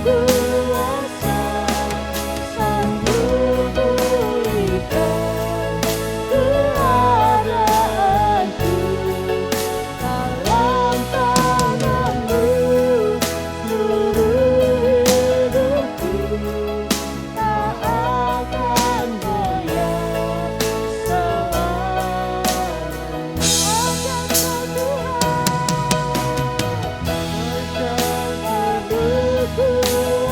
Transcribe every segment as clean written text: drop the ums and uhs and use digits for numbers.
kuasa sanggup pulihkan keadaanku. Dalam tangan-Mu seluruh hidupku tak akan goyah selamanya. Angkatlah Tuhan, berkat teduhku.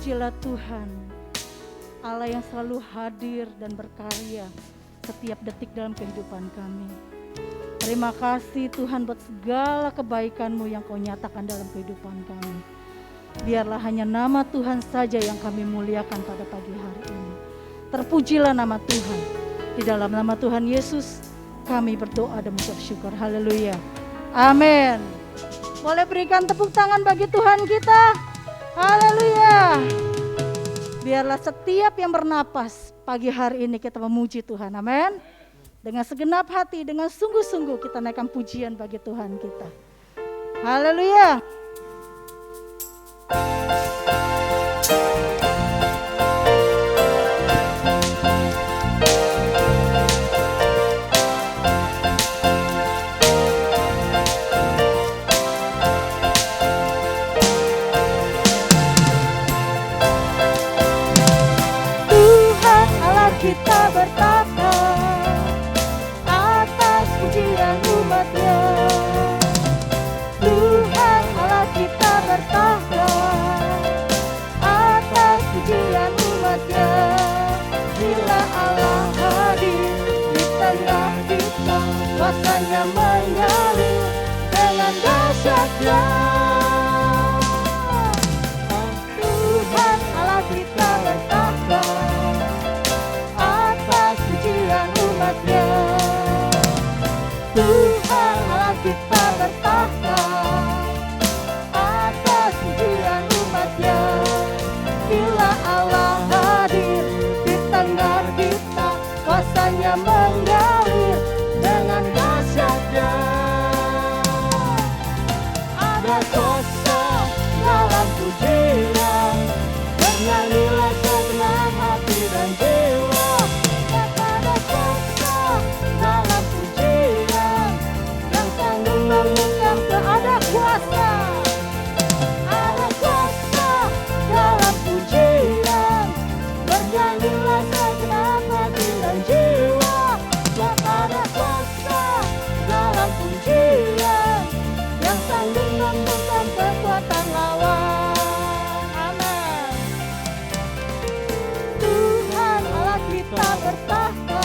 Terpujilah Tuhan, Allah yang selalu hadir dan berkarya setiap detik dalam kehidupan kami. Terima kasih Tuhan buat segala kebaikan-Mu yang Kau nyatakan dalam kehidupan kami. Biarlah hanya nama Tuhan saja yang kami muliakan pada pagi hari ini. Terpujilah nama Tuhan. Di dalam nama Tuhan Yesus kami berdoa dan mengucap syukur. Haleluya. Amin. Boleh berikan tepuk tangan bagi Tuhan kita. Haleluya. Biarlah setiap yang bernapas pagi hari ini kita memuji Tuhan. Amin. Dengan segenap hati, dengan sungguh-sungguh kita naikkan pujian bagi Tuhan kita. Haleluya. Tuhan Allah kita bertahta atas pujian umat-Nya. Tuhan Allah kita bertahta atas pujian umat-Nya. Bila Allah hadir di tengah kita, kuasanya mengalir dengan dahsyatnya. Tuhan Allah kita bertahta atas pujian umat-Nya. Tuhan Allah kita bertahta atas pujian umat-Nya. Bila Allah hadir di tengah kita, kuasanya mengalir dengan dahsyatnya. Ada kuasa dalam pujian, bernyanyilah segenap hati dan jiwa. Ada kuasa dalam pujian, yang sanggup membungkam ada kuasa. Ada kuasa dalam pujian, bernyanyilah segenap hati dan jiwa. Ada kuasa dalam pujian, yang sanggup membungkam kekuatan lawan. Amin. Tuhan Allah kita bertahta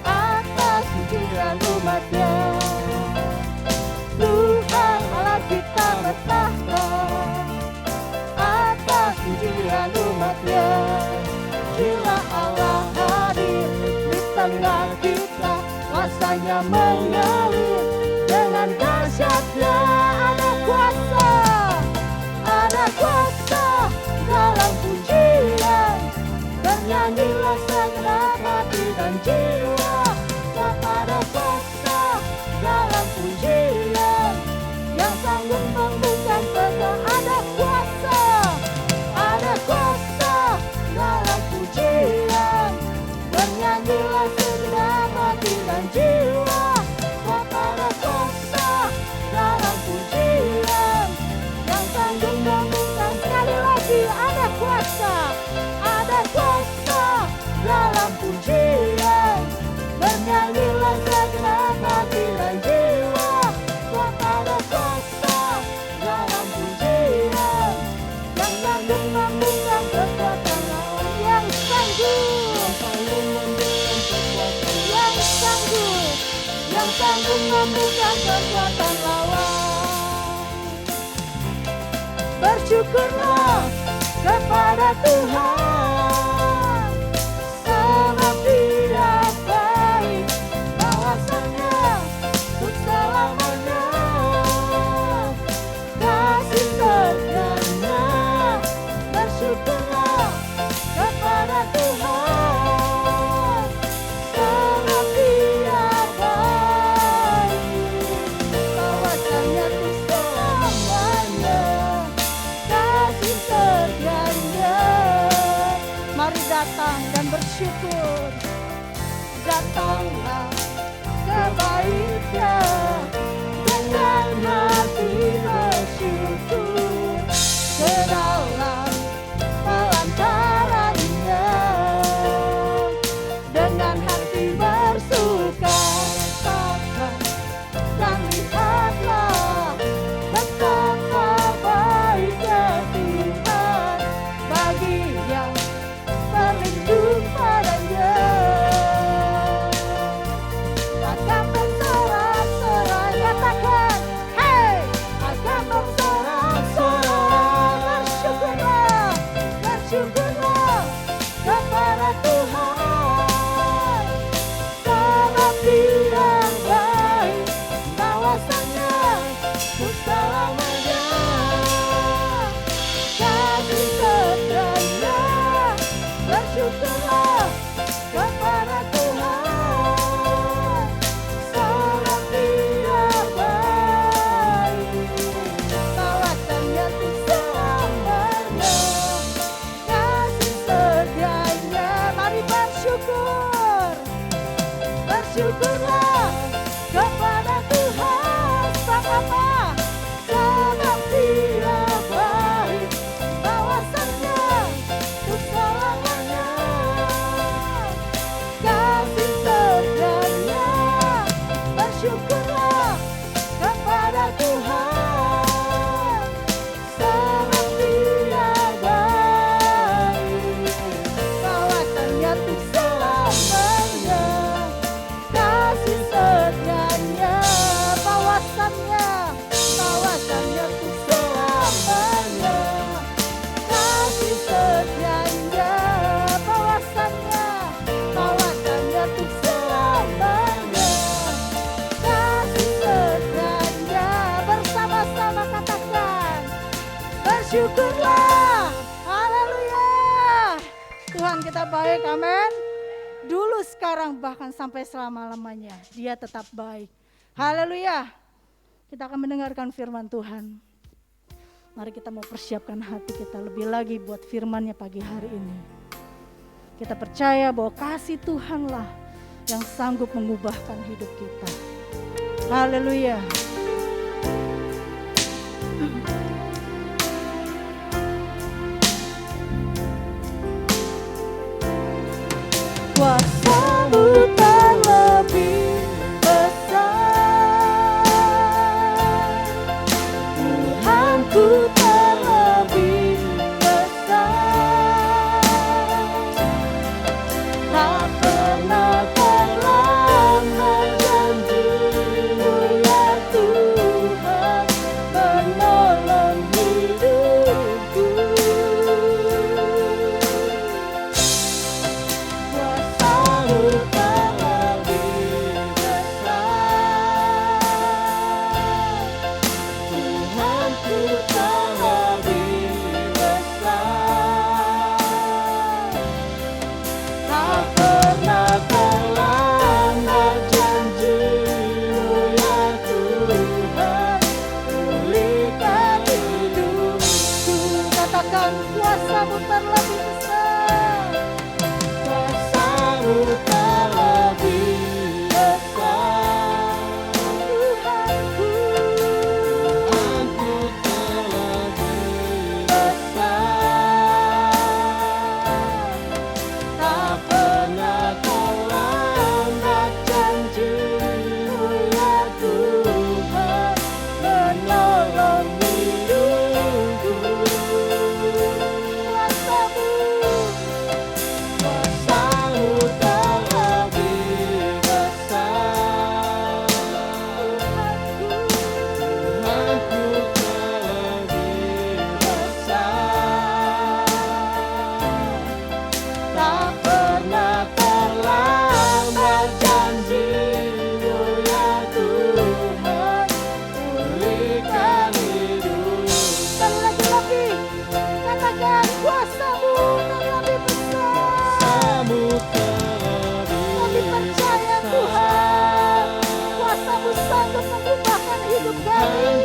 atas pujian umat-Nya. Tuhan Allah kita bertahta atas pujian umat-Nya. Bila Allah hadir di tengah kita, kuasanya mengalir dengan dahsyatnya. Ada kuasa dalam pujian, bernyanyilah segenap hati dan jiwa. Ada kuasa dalam pujian, yang sanggup membungkam kekuatan. Ada kuasa dalam pujian, bernyanyilah segenap hati dan jiwa. Ada kuasa dalam pujian, yang sanggup membungkam. Sekali lagi, ada kuasa dalam pujian, bernyanyilah segenap hati dan jiwa. Ada kuasa dalam pujian, yang sanggup membungkam kekuatan lawan. Yang sanggup membungkam kekuatan lawan. Bersyukurlah kepada Tuhan, sebab Dia baik, bahwasanya untuk selamanya. Kasih setianya, bersyukurlah kepada Tuhan, sebab Dia baik, bahwasanya untuk selamanya. Kasih setianya. bersyukurlah. Haleluya. Tuhan kita baik, amin. Dulu, sekarang, bahkan sampai selama-lamanya Dia tetap baik. Haleluya. Kita akan mendengarkan firman Tuhan. Mari kita mau persiapkan hati kita lebih lagi buat firman-Nya pagi hari ini. Kita percaya bahwa kasih Tuhanlah yang sanggup mengubahkan hidup kita. Haleluya. Kuasa-Mu terlebih besar, Tuhanku terlebih besar, tak pernah terlambat janji-Mu ya Tuhan, menolong hidupku. Kuasa-Mu terlebih besar, Tuhanku terlebih besar, tak pernah terlambat janji-Mu ya Tuhan, pulihkan hidupku. Katakan, kuasa-Mu terlebih besar. Kuasa-Mu terlebih besar, Tuhanku terlebih besar, tak pernah terlambat janji-Mu ya Tuhan, menolong hidupku. Kuasa-Mu, kuasa-Mu terlebih besar, Tuhanku terlebih besar, tak pernah terlambat janji-Mu ya Tuhan, pulihkan hidup. Sekali lagi, katakan, kuasa-Mu terlebih besar. Kami percaya Tuhan, kuasa-Mu sanggup mengubahkan hidup kami.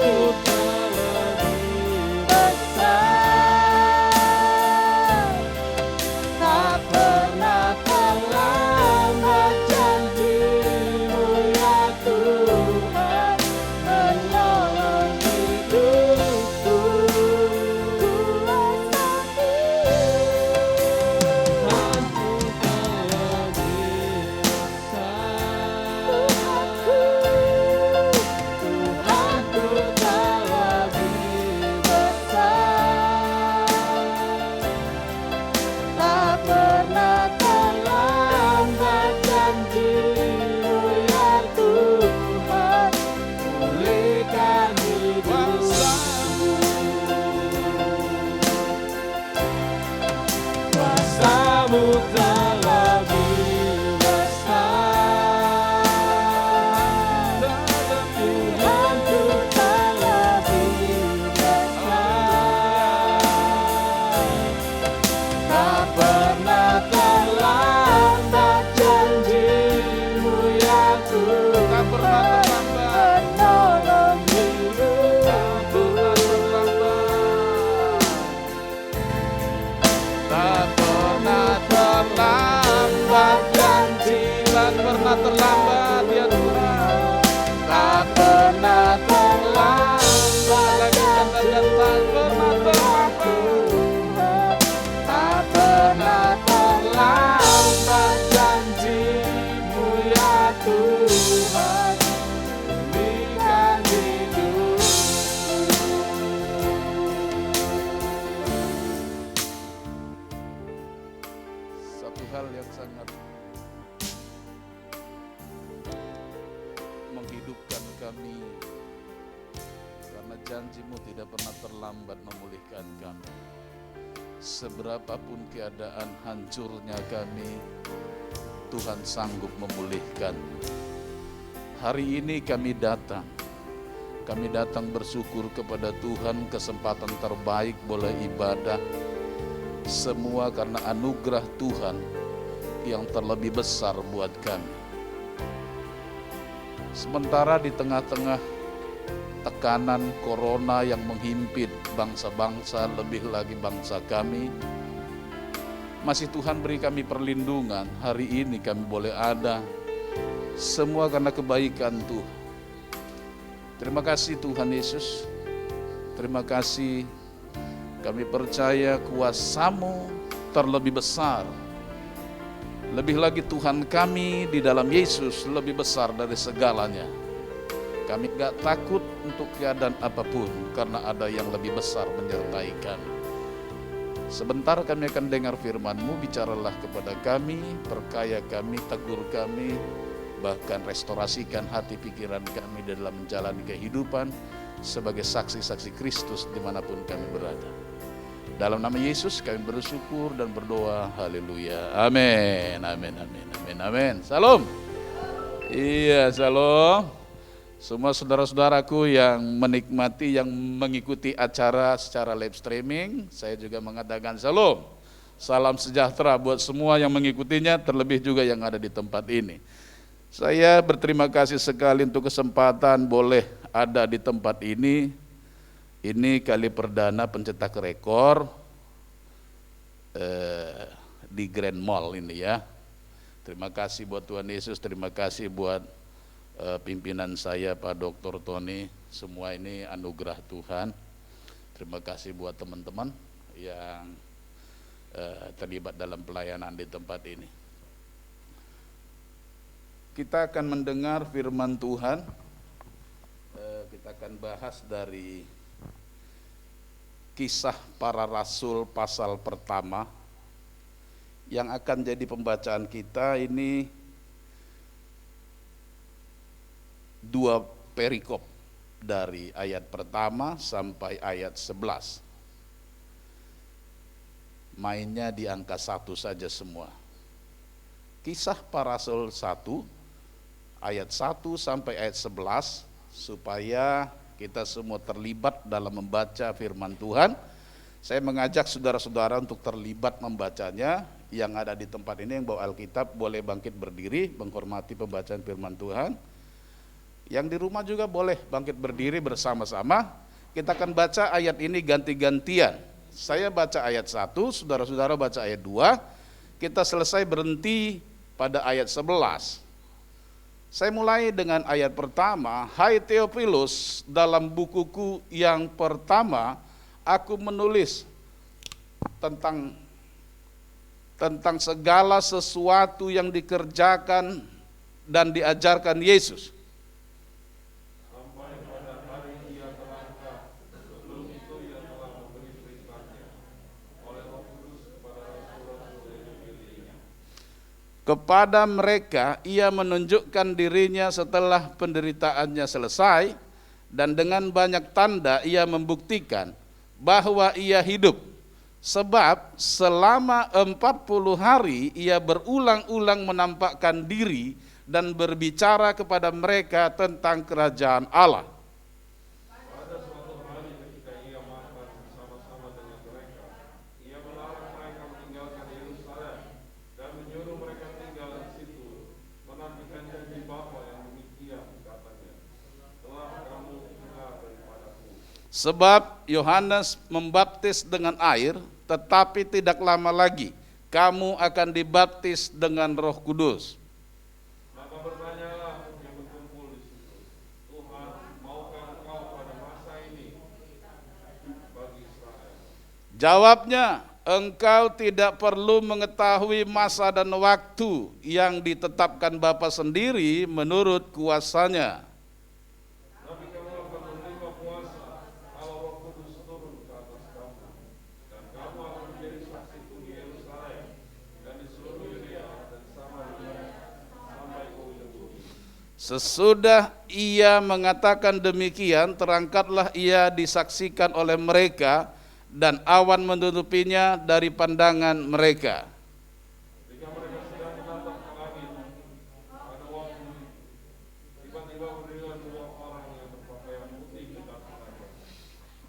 Besar, tak pernah terlambat janji-Mu ya Tuhan, menolong hidupku. Tuhanku terlebih besar, tak pernah terlambat janji-Mu ya Tuhan, pulihkan hidupku. Kuasa-Mu terlebih besar, Tuhanku terlebih besar, tak pernah terlambat janji-Mu ya Tuhan, menolong hidupku. Tak pernah terlambat janji, tak pernah terlambat ya Tuhan, tak pernah terlambat lagi katakan, tak pernah terlambat, tak pernah terlambat janji-Mu ya Tuhan, pulihkan hidup. Satu hal yang sangat menghidupkan kami, karena janji-Mu tidak pernah terlambat memulihkan kami. Seberapapun keadaan hancurnya kami, Tuhan sanggup memulihkan. Hari ini kami datang Kami datang bersyukur kepada Tuhan, kesempatan terbaik boleh ibadah. Semua karena anugerah Tuhan yang terlebih besar buat kami. Sementara di tengah-tengah tekanan corona yang menghimpit bangsa-bangsa, lebih lagi bangsa kami, masih Tuhan beri kami perlindungan. Hari ini kami boleh ada, semua karena kebaikan Tuhan. Terima kasih Tuhan Yesus. Terima kasih, kami percaya kuasa-Mu terlebih besar. Lebih lagi Tuhan kami di dalam Yesus lebih besar dari segalanya. Kami gak takut untuk keadaan apapun karena ada yang lebih besar menyertai kami. Sebentar kami akan dengar firman-Mu, bicaralah kepada kami, perkaya kami, tegur kami, bahkan restorasikan hati pikiran kami dalam menjalani kehidupan sebagai saksi-saksi Kristus dimanapun kami berada. Dalam nama Yesus kami bersyukur dan berdoa. Haleluya. Amin. Amin. Amin. Amin. Amin. Salam. Iya, salam. Semua saudara-saudaraku yang menikmati, yang mengikuti acara secara live streaming, saya juga mengatakan salam. Salam sejahtera buat semua yang mengikutinya, terlebih juga yang ada di tempat ini. Saya berterima kasih sekali untuk kesempatan boleh ada di tempat ini. Ini kali perdana pencetak rekor di Grand Mall ini ya. Terima kasih buat Tuhan Yesus, terima kasih buat pimpinan saya Pak Dr. Tony. Semua ini anugerah Tuhan. Terima kasih buat teman-teman yang terlibat dalam pelayanan di tempat ini. Kita akan mendengar firman Tuhan. Kita akan bahas dari Kisah Para Rasul pasal pertama. Yang akan jadi pembacaan kita ini 2 perikop dari ayat pertama sampai ayat 11. Mainnya di angka 1 saja semua. Kisah Para Rasul 1 ayat 1 sampai ayat 11, supaya kita semua terlibat dalam membaca firman Tuhan. Saya mengajak saudara-saudara untuk terlibat membacanya. Yang ada di tempat ini yang bawa Alkitab boleh bangkit berdiri menghormati pembacaan firman Tuhan. Yang di rumah juga boleh bangkit berdiri bersama-sama. Kita akan baca ayat ini ganti-gantian. Saya baca ayat 1, saudara-saudara baca ayat 2. Kita selesai berhenti pada ayat 11. Saya mulai dengan ayat pertama. Hai Theophilus, dalam bukuku yang pertama aku menulis tentang segala sesuatu yang dikerjakan dan diajarkan Yesus. Sampai pada hari Ia terangkat, sebelum itu Ia telah memberi perintahnya oleh Roh Kudus kepada rasul-rasul yang dipilihnya. Kepada mereka ia menunjukkan dirinya setelah penderitaannya selesai, dan dengan banyak tanda ia membuktikan bahwa ia hidup. Sebab selama 40 hari ia berulang-ulang menampakkan diri dan berbicara kepada mereka tentang kerajaan Allah. Pada suatu hari ketika ia makan bersama-sama dengan mereka, ia melarang mereka meninggalkan Yerusalem dan menyuruh mereka tinggal di situ, menantikan janji Bapa yang demikian katanya, telah kamu dengar daripadaku. Sebab Yohanes membaptis dengan air, tetapi tidak lama lagi kamu akan dibaptis dengan Roh Kudus. Maka bertanyalah yang berkumpul di situ, Tuhan, maukah Engkau pada masa ini bagi Israel? Jawabnya, engkau tidak perlu mengetahui masa dan waktu yang ditetapkan Bapa sendiri menurut kuasanya. Tapi kamu akan menerima kuasa kalau Roh Kudus turun ke atas kamu, dan kamu akan menjadi saksiku di Yerusalem dan di seluruh Yudea dan Samaria sampai ke ujung bumi. Sesudah ia mengatakan demikian, terangkatlah ia disaksikan oleh mereka, dan awan menutupinya dari pandangan mereka. Ketika mereka sedang menatap ke langit, pada waktu itu tiba-tiba berdirilah 2 orang yang berpakaian putih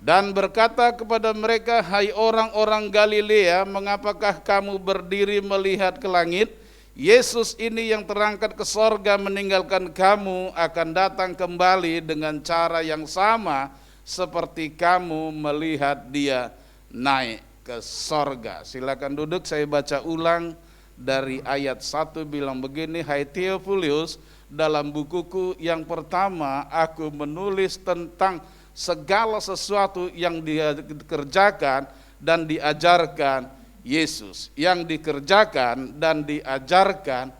dan berkata kepada mereka, "Hai orang-orang Galilea, mengapakah kamu berdiri melihat ke langit? Yesus ini yang terangkat ke sorga meninggalkan kamu akan datang kembali dengan cara yang sama seperti kamu melihat dia naik ke sorga." Silakan duduk, saya baca ulang dari ayat 1 bilang begini, "Hai Theophilus, dalam bukuku yang pertama aku menulis tentang segala sesuatu yang dikerjakan dan diajarkan Yesus." Yang dikerjakan dan diajarkan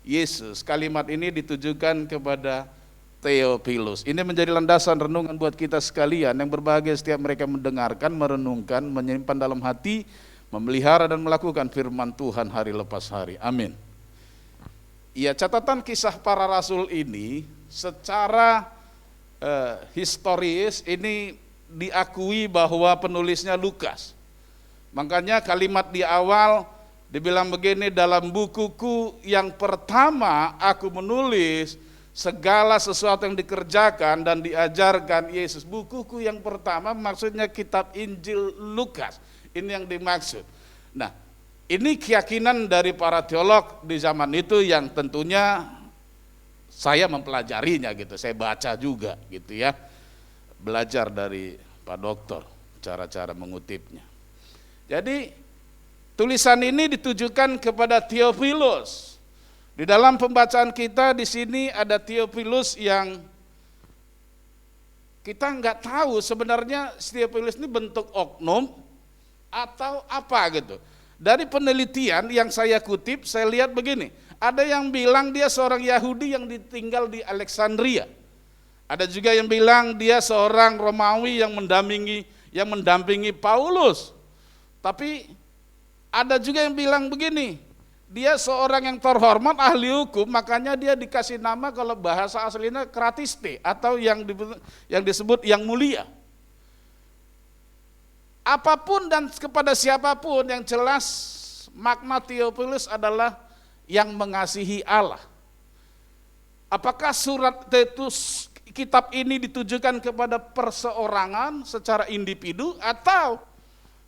Yesus. Kalimat ini ditujukan kepada Theophilus. Ini menjadi landasan renungan buat kita sekalian yang berbahagia setiap mereka mendengarkan, merenungkan, menyimpan dalam hati, memelihara dan melakukan firman Tuhan hari lepas hari. Amin. Ya, catatan kisah para rasul ini secara historis ini diakui bahwa penulisnya Lukas. Makanya kalimat di awal dibilang begini, "Dalam bukuku yang pertama aku menulis segala sesuatu yang dikerjakan dan diajarkan Yesus." Bukuku yang pertama maksudnya kitab Injil Lukas. Ini yang dimaksud. Nah, ini keyakinan dari para teolog di zaman itu yang tentunya saya mempelajarinya gitu, saya baca juga gitu ya, belajar dari Pak Doktor cara-cara mengutipnya. Jadi tulisan ini ditujukan kepada Theophilus. Di dalam pembacaan kita di sini ada Theophilus yang kita nggak tahu sebenarnya Theophilus ini bentuk oknum atau apa gitu. Dari penelitian yang saya kutip, saya lihat begini. Ada yang bilang dia seorang Yahudi yang tinggal di Alexandria. Ada juga yang bilang dia seorang Romawi yang mendampingi Paulus. Tapi ada juga yang bilang begini, dia seorang yang terhormat ahli hukum, makanya dia dikasih nama kalau bahasa aslinya Kratiste atau yang disebut yang mulia. Apapun dan kepada siapapun, yang jelas makna Theophilus adalah yang mengasihi Allah. Apakah surat itu, kitab ini ditujukan kepada perseorangan secara individu atau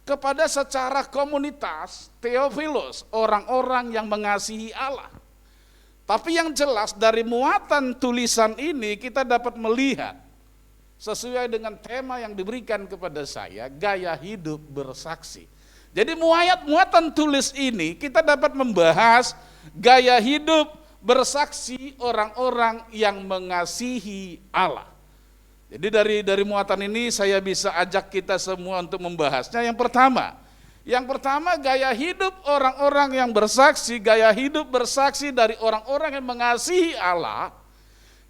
kepada secara komunitas? Theophilus, orang-orang yang mengasihi Allah. Tapi yang jelas dari muatan tulisan ini kita dapat melihat sesuai dengan tema yang diberikan kepada saya, gaya hidup bersaksi. Jadi muatan tulis ini kita dapat membahas gaya hidup bersaksi orang-orang yang mengasihi Allah. Jadi dari muatan ini saya bisa ajak kita semua untuk membahasnya. Yang pertama gaya hidup orang-orang yang bersaksi, gaya hidup bersaksi dari orang-orang yang mengasihi Allah.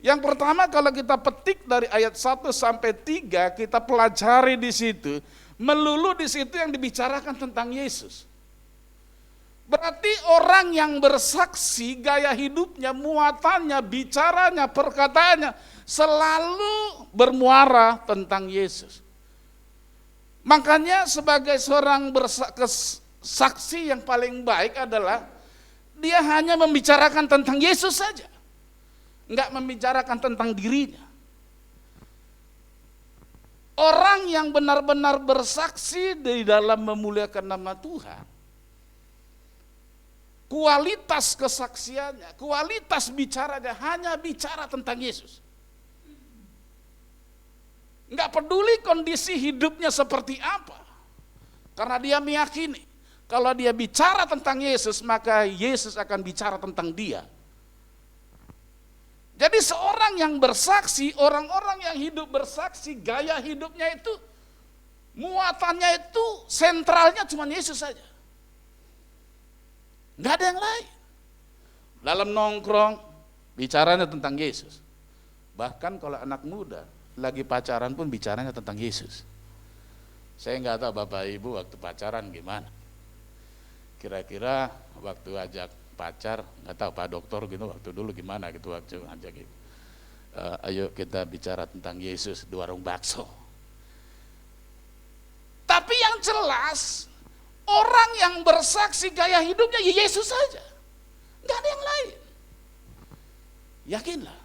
Yang pertama kalau kita petik dari ayat 1 sampai 3, kita pelajari di situ, melulu di situ yang dibicarakan tentang Yesus. Berarti orang yang bersaksi, gaya hidupnya, muatannya, bicaranya, perkataannya selalu bermuara tentang Yesus. Makanya sebagai seorang saksi yang paling baik adalah dia hanya membicarakan tentang Yesus saja, enggak membicarakan tentang dirinya. Orang yang benar-benar bersaksi di dalam memuliakan nama Tuhan, kualitas kesaksiannya, kualitas bicaranya hanya bicara tentang Yesus. Enggak peduli kondisi hidupnya seperti apa, karena dia meyakini kalau dia bicara tentang Yesus, maka Yesus akan bicara tentang dia. Jadi seorang yang bersaksi, orang-orang yang hidup bersaksi, gaya hidupnya itu, muatannya itu, sentralnya cuma Yesus saja. Enggak ada yang lain. Dalam nongkrong, bicaranya tentang Yesus. Bahkan kalau anak muda, lagi pacaran pun bicaranya tentang Yesus. Saya enggak tahu Bapak Ibu waktu pacaran gimana. Kira-kira waktu ajak pacar, nggak tahu Pak Dokter gitu waktu dulu gimana gitu waktu ajak gitu. Ayo kita bicara tentang Yesus di warung bakso. Tapi yang jelas orang yang bersaksi gaya hidupnya ya Yesus saja, nggak ada yang lain. Yakinlah,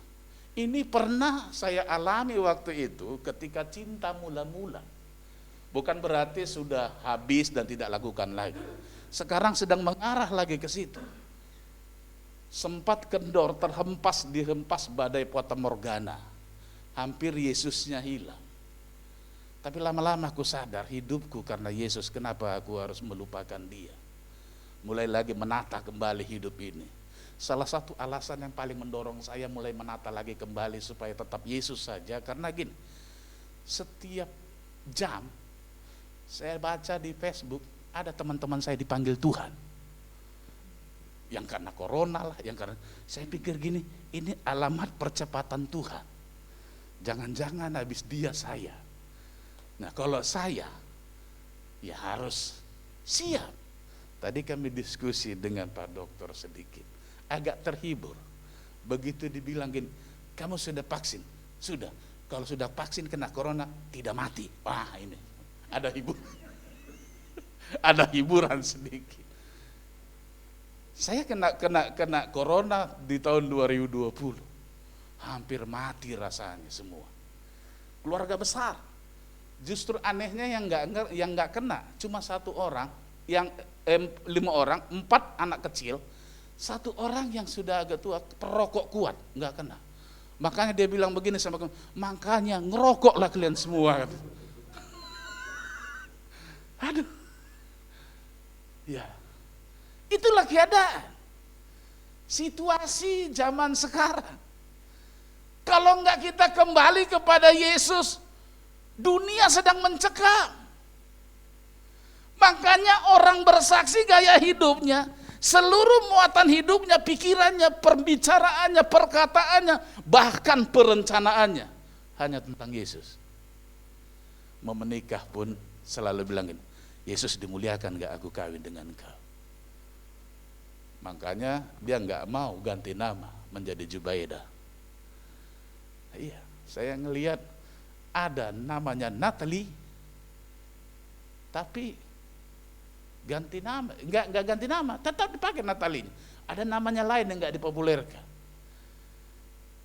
ini pernah saya alami waktu itu ketika cinta mula-mula. Bukan berarti sudah habis dan tidak lakukan lagi. Sekarang sedang mengarah lagi ke situ. Sempat kendor, dihempas badai fata morgana. Hampir Yesusnya hilang. Tapi lama-lama aku sadar hidupku karena Yesus, kenapa aku harus melupakan dia. Mulai lagi menata kembali hidup ini. Salah satu alasan yang paling mendorong saya mulai menata lagi kembali supaya tetap Yesus saja, karena gini, setiap jam saya baca di Facebook ada teman-teman saya dipanggil Tuhan. Yang karena corona lah, yang karena, saya pikir gini, ini alamat percepatan Tuhan. Jangan-jangan habis dia saya. Nah kalau saya, ya harus siap. Tadi kami diskusi dengan Pak Dokter sedikit, agak terhibur. Begitu dibilang gini, kamu sudah vaksin? Sudah. Kalau sudah vaksin kena corona, tidak mati. Wah ini, ada ada hiburan sedikit. Saya kena corona di tahun 2020. Hampir mati rasanya semua. Keluarga besar. Justru anehnya yang nggak kena cuma 1 orang, yang 5 orang, 4 anak kecil, 1 orang yang sudah agak tua, perokok kuat, nggak kena. Makanya dia bilang begini sama kamu, makanya ngerokoklah kalian semua. Aduh, ya, itulah keadaan, situasi zaman sekarang. Kalau enggak kita kembali kepada Yesus, dunia sedang mencekam. Makanya orang bersaksi gaya hidupnya, seluruh muatan hidupnya, pikirannya, pembicaraannya, perkataannya, bahkan perencanaannya hanya tentang Yesus. Mau menikah pun selalu bilangin, Yesus dimuliakan gak aku kawin dengan kau. Makanya dia gak mau ganti nama menjadi Jubaidah. Iya, saya ngelihat ada namanya Natalie, tapi ganti nama, enggak ganti nama, tetap dipakai Natalie. Ada namanya lain yang enggak dipopulerkan.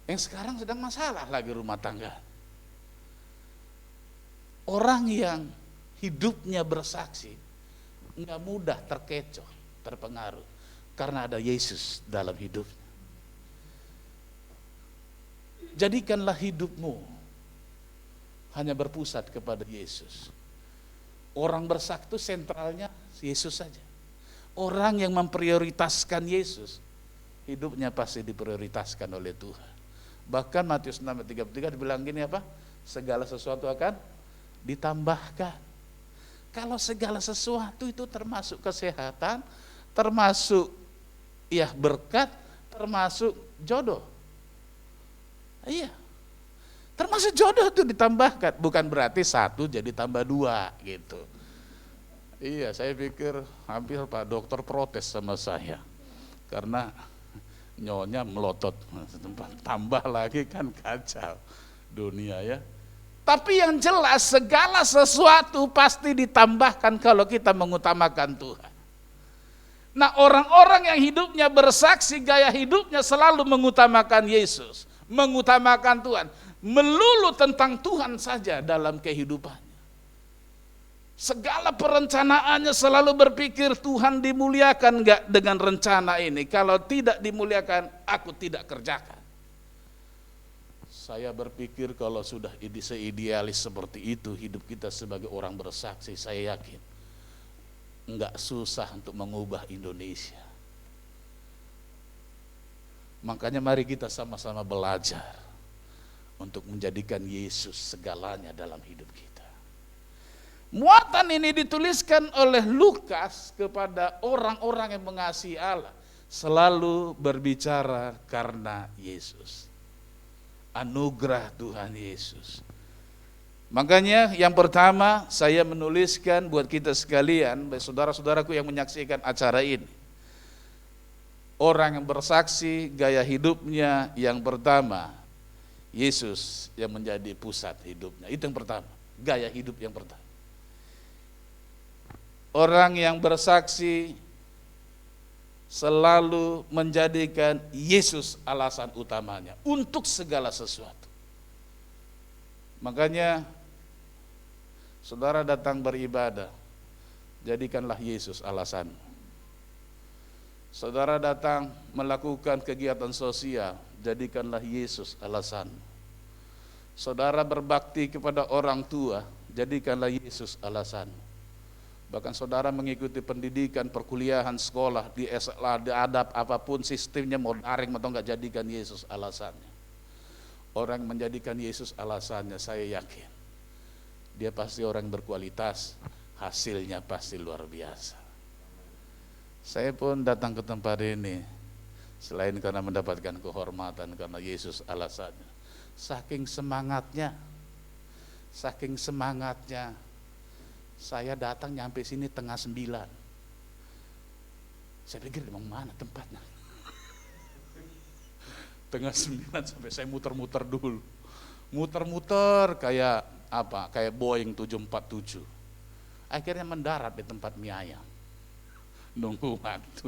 Yang sekarang sedang masalah lagi rumah tangga. Orang yang hidupnya bersaksi enggak mudah terkecoh, terpengaruh, karena ada Yesus dalam hidupnya. Jadikanlah hidupmu hanya berpusat kepada Yesus. Orang bersaksi itu sentralnya Yesus saja. Orang yang memprioritaskan Yesus, hidupnya pasti diprioritaskan oleh Tuhan. Bahkan Matius 6:33 dibilang gini apa? Segala sesuatu akan ditambahkan. Kalau segala sesuatu itu termasuk kesehatan, termasuk ya berkat, termasuk jodoh. Iya. Termasuk jodoh itu ditambahkan, bukan berarti 1 jadi tambah 2 gitu. Iya, saya pikir hampir Pak Dokter protes sama saya karena nyonya melotot, tambah lagi kan kacau dunia ya. Tapi yang jelas segala sesuatu pasti ditambahkan kalau kita mengutamakan Tuhan. Nah orang-orang yang hidupnya bersaksi, gaya hidupnya selalu mengutamakan Yesus, mengutamakan Tuhan, melulu tentang Tuhan saja dalam kehidupannya. Segala perencanaannya selalu berpikir Tuhan dimuliakan enggak dengan rencana ini. Kalau tidak dimuliakan, aku tidak kerjakan. Saya berpikir kalau sudah seidealis seperti itu hidup kita sebagai orang bersaksi, saya yakin enggak susah untuk mengubah Indonesia. Makanya mari kita sama-sama belajar untuk menjadikan Yesus segalanya dalam hidup kita. Muatan ini dituliskan oleh Lukas kepada orang-orang yang mengasihi Allah, selalu berbicara karena Yesus. Anugerah Tuhan Yesus. Makanya yang pertama saya menuliskan buat kita sekalian, saudara-saudaraku yang menyaksikan acara ini. Orang yang bersaksi gaya hidupnya yang pertama, Yesus yang menjadi pusat hidupnya. Itu yang pertama, gaya hidup yang pertama. Orang yang bersaksi selalu menjadikan Yesus alasan utamanya untuk segala sesuatu. Makanya Saudara datang beribadah, jadikanlah Yesus alasan. Saudara datang melakukan kegiatan sosial, jadikanlah Yesus alasan. Saudara berbakti kepada orang tua, jadikanlah Yesus alasan. Bahkan saudara mengikuti pendidikan, perkuliahan, sekolah, di SLA, di adab, apapun sistemnya, mau daring atau enggak, jadikan Yesus alasannya. Orang menjadikan Yesus alasannya, saya yakin dia pasti orang berkualitas, hasilnya pasti luar biasa. Saya pun datang ke tempat ini selain karena mendapatkan kehormatan, karena Yesus alasannya. Saking semangatnya, saya datang nyampe sini 8:30. Saya pikir di mana tempatnya. 8:30 sampai saya muter-muter dulu. Muter-muter kayak apa? Kayak Boeing 747. Akhirnya mendarat di tempat mie ayam. Nunggu waktu.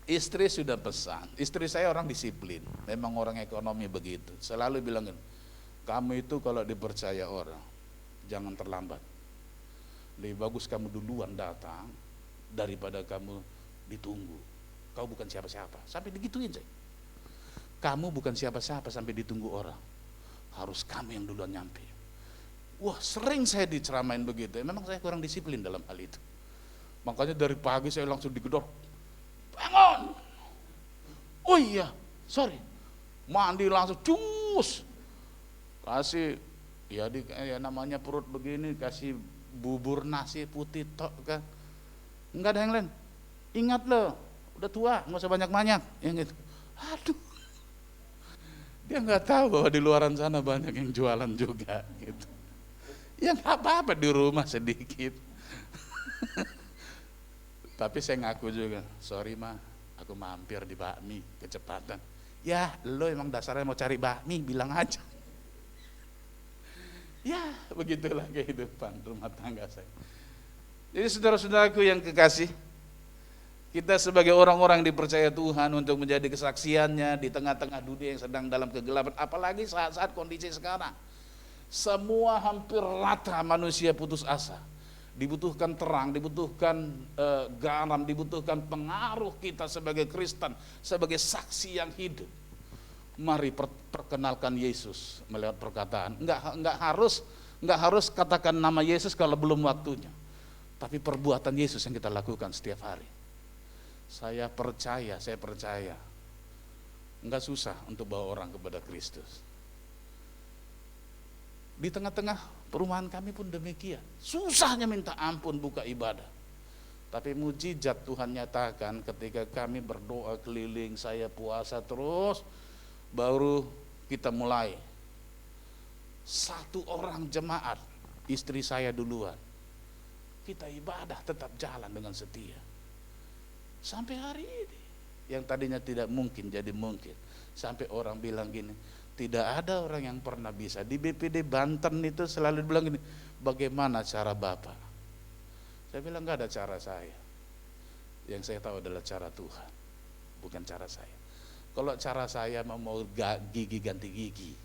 Istri sudah pesan. Istri saya orang disiplin, memang orang ekonomi begitu. Selalu bilang, kamu itu kalau dipercaya orang, jangan terlambat. Lebih bagus kamu duluan datang daripada kamu ditunggu. Kau bukan siapa-siapa. Sampai digituin saya. Kamu bukan siapa-siapa sampai ditunggu orang. Harus kamu yang duluan nyampe. Wah, sering saya diceramain begitu. Memang saya kurang disiplin dalam hal itu. Makanya dari pagi saya langsung digedor. Bangun. Oh iya, sorry. Mandi langsung cus. Kasih ya namanya perut begini, kasih bubur nasi putih tok kan. Enggak ada yang lain. Ingat loh, udah tua, enggak usah banyak-banyak. Yang gitu. Aduh. Dia enggak tahu bahwa di luaran sana banyak yang jualan juga gitu. Ya enggak apa-apa di rumah sedikit. Tapi saya ngaku juga, sorry mah, aku mampir di bakmi kecepatan. Ya, lo emang dasarnya mau cari bakmi, bilang aja. Ya, begitulah kehidupan rumah tangga saya. Jadi saudara-saudaraku yang kekasih, kita sebagai orang-orang yang dipercaya Tuhan untuk menjadi kesaksiannya di tengah-tengah dunia yang sedang dalam kegelapan, apalagi saat-saat kondisi sekarang. Semua hampir rata manusia putus asa. Dibutuhkan terang, dibutuhkan garam, dibutuhkan pengaruh kita sebagai Kristen, sebagai saksi yang hidup. Mari perkenalkan Yesus melewat perkataan. Enggak harus katakan nama Yesus kalau belum waktunya. Tapi perbuatan Yesus yang kita lakukan setiap hari. Saya percaya. Enggak susah untuk bawa orang kepada Kristus. Di tengah-tengah perumahan kami pun demikian. Susahnya minta ampun buka ibadah. Tapi mujizat Tuhan nyatakan ketika kami berdoa keliling, saya puasa terus, baru kita mulai. Satu orang jemaat, istri saya duluan. Kita ibadah tetap jalan dengan setia. Sampai hari ini. Yang tadinya tidak mungkin jadi mungkin. Sampai orang bilang gini, tidak ada orang yang pernah bisa. Di BPD Banten itu selalu bilang gini, bagaimana cara Bapak? Saya bilang enggak ada cara saya. Yang saya tahu adalah cara Tuhan, bukan cara saya. Kalau cara saya mau gigi ganti gigi,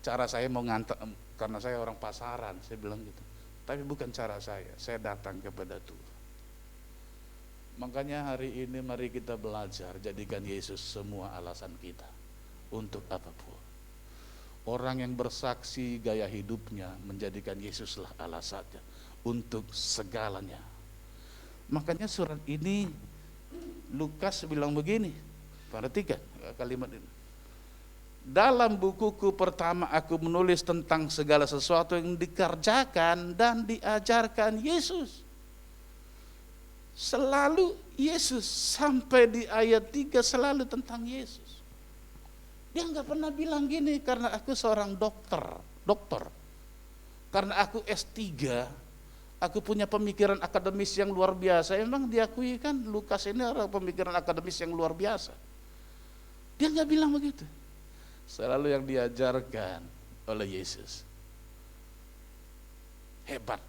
cara saya mau ngantar, karena saya orang pasaran, saya bilang gitu. Tapi bukan cara saya datang kepada Tuhan. Makanya hari ini mari kita belajar, jadikan Yesus semua alasan kita. Untuk apapun. Orang yang bersaksi gaya hidupnya menjadikan Yesuslah alasannya untuk segalanya. Makanya surat ini Lukas bilang begini, perhatikan kalimat ini. Dalam bukuku pertama aku menulis tentang segala sesuatu yang dikerjakan dan diajarkan Yesus. Selalu Yesus, sampai di ayat 3 selalu tentang Yesus. Dia enggak pernah bilang gini, karena aku seorang dokter. Karena aku S3, aku punya pemikiran akademis yang luar biasa. Emang diakui kan Lukas ini orang pemikiran akademis yang luar biasa. Dia enggak bilang begitu. Selalu yang diajarkan oleh Yesus. Hebat.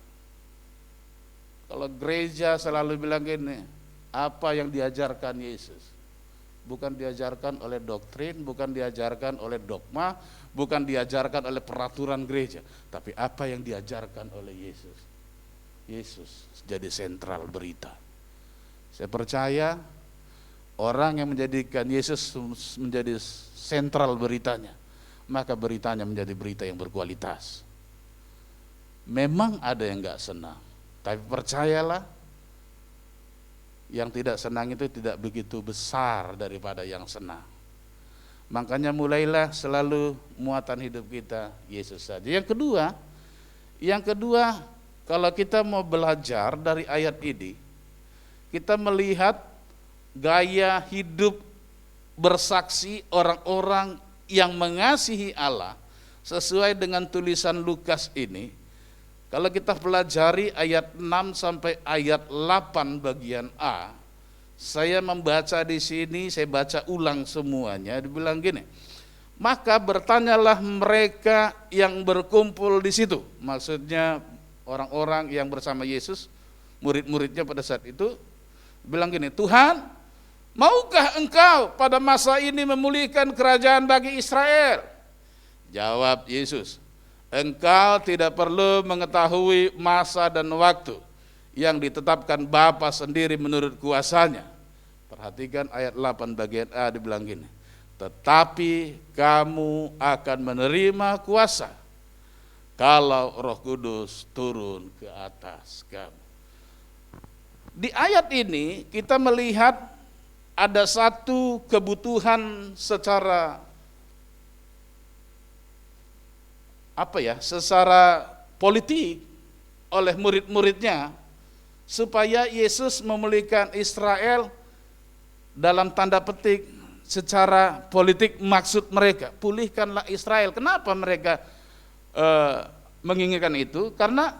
Kalau gereja selalu bilang gini, apa yang diajarkan Yesus? bukan diajarkan oleh doktrin, bukan diajarkan oleh dogma, bukan diajarkan oleh peraturan gereja, tapi apa yang diajarkan oleh Yesus. Yesus jadi sentral berita. Saya percaya orang yang menjadikan Yesus menjadi sentral beritanya, maka beritanya menjadi berita yang berkualitas. Memang ada yang gak senang, tapi percayalah, yang tidak senang itu tidak begitu besar daripada yang senang. Makanya mulailah selalu muatan hidup kita Yesus saja. Yang kedua, kalau kita mau belajar dari ayat ini, kita melihat gaya hidup bersaksi orang-orang yang mengasihi Allah sesuai dengan tulisan Lukas ini. Kalau kita pelajari ayat 6 sampai ayat 8 bagian A, saya membaca di sini, saya baca ulang semuanya, dibilang gini, maka bertanyalah mereka yang berkumpul di situ, maksudnya orang-orang yang bersama Yesus, murid-muridnya pada saat itu, bilang gini, Tuhan, maukah engkau pada masa ini memulihkan kerajaan bagi Israel? Jawab Yesus, engkau tidak perlu mengetahui masa dan waktu yang ditetapkan Bapa sendiri menurut kuasanya. Perhatikan ayat 8 bagian A, dibilang gini, tetapi kamu akan menerima kuasa kalau Roh Kudus turun ke atas kamu. Di ayat ini kita melihat ada satu kebutuhan secara secara politik oleh murid-muridnya supaya Yesus memulihkan Israel dalam tanda petik secara politik. Maksud mereka, pulihkanlah Israel. Kenapa mereka menginginkan itu? Karena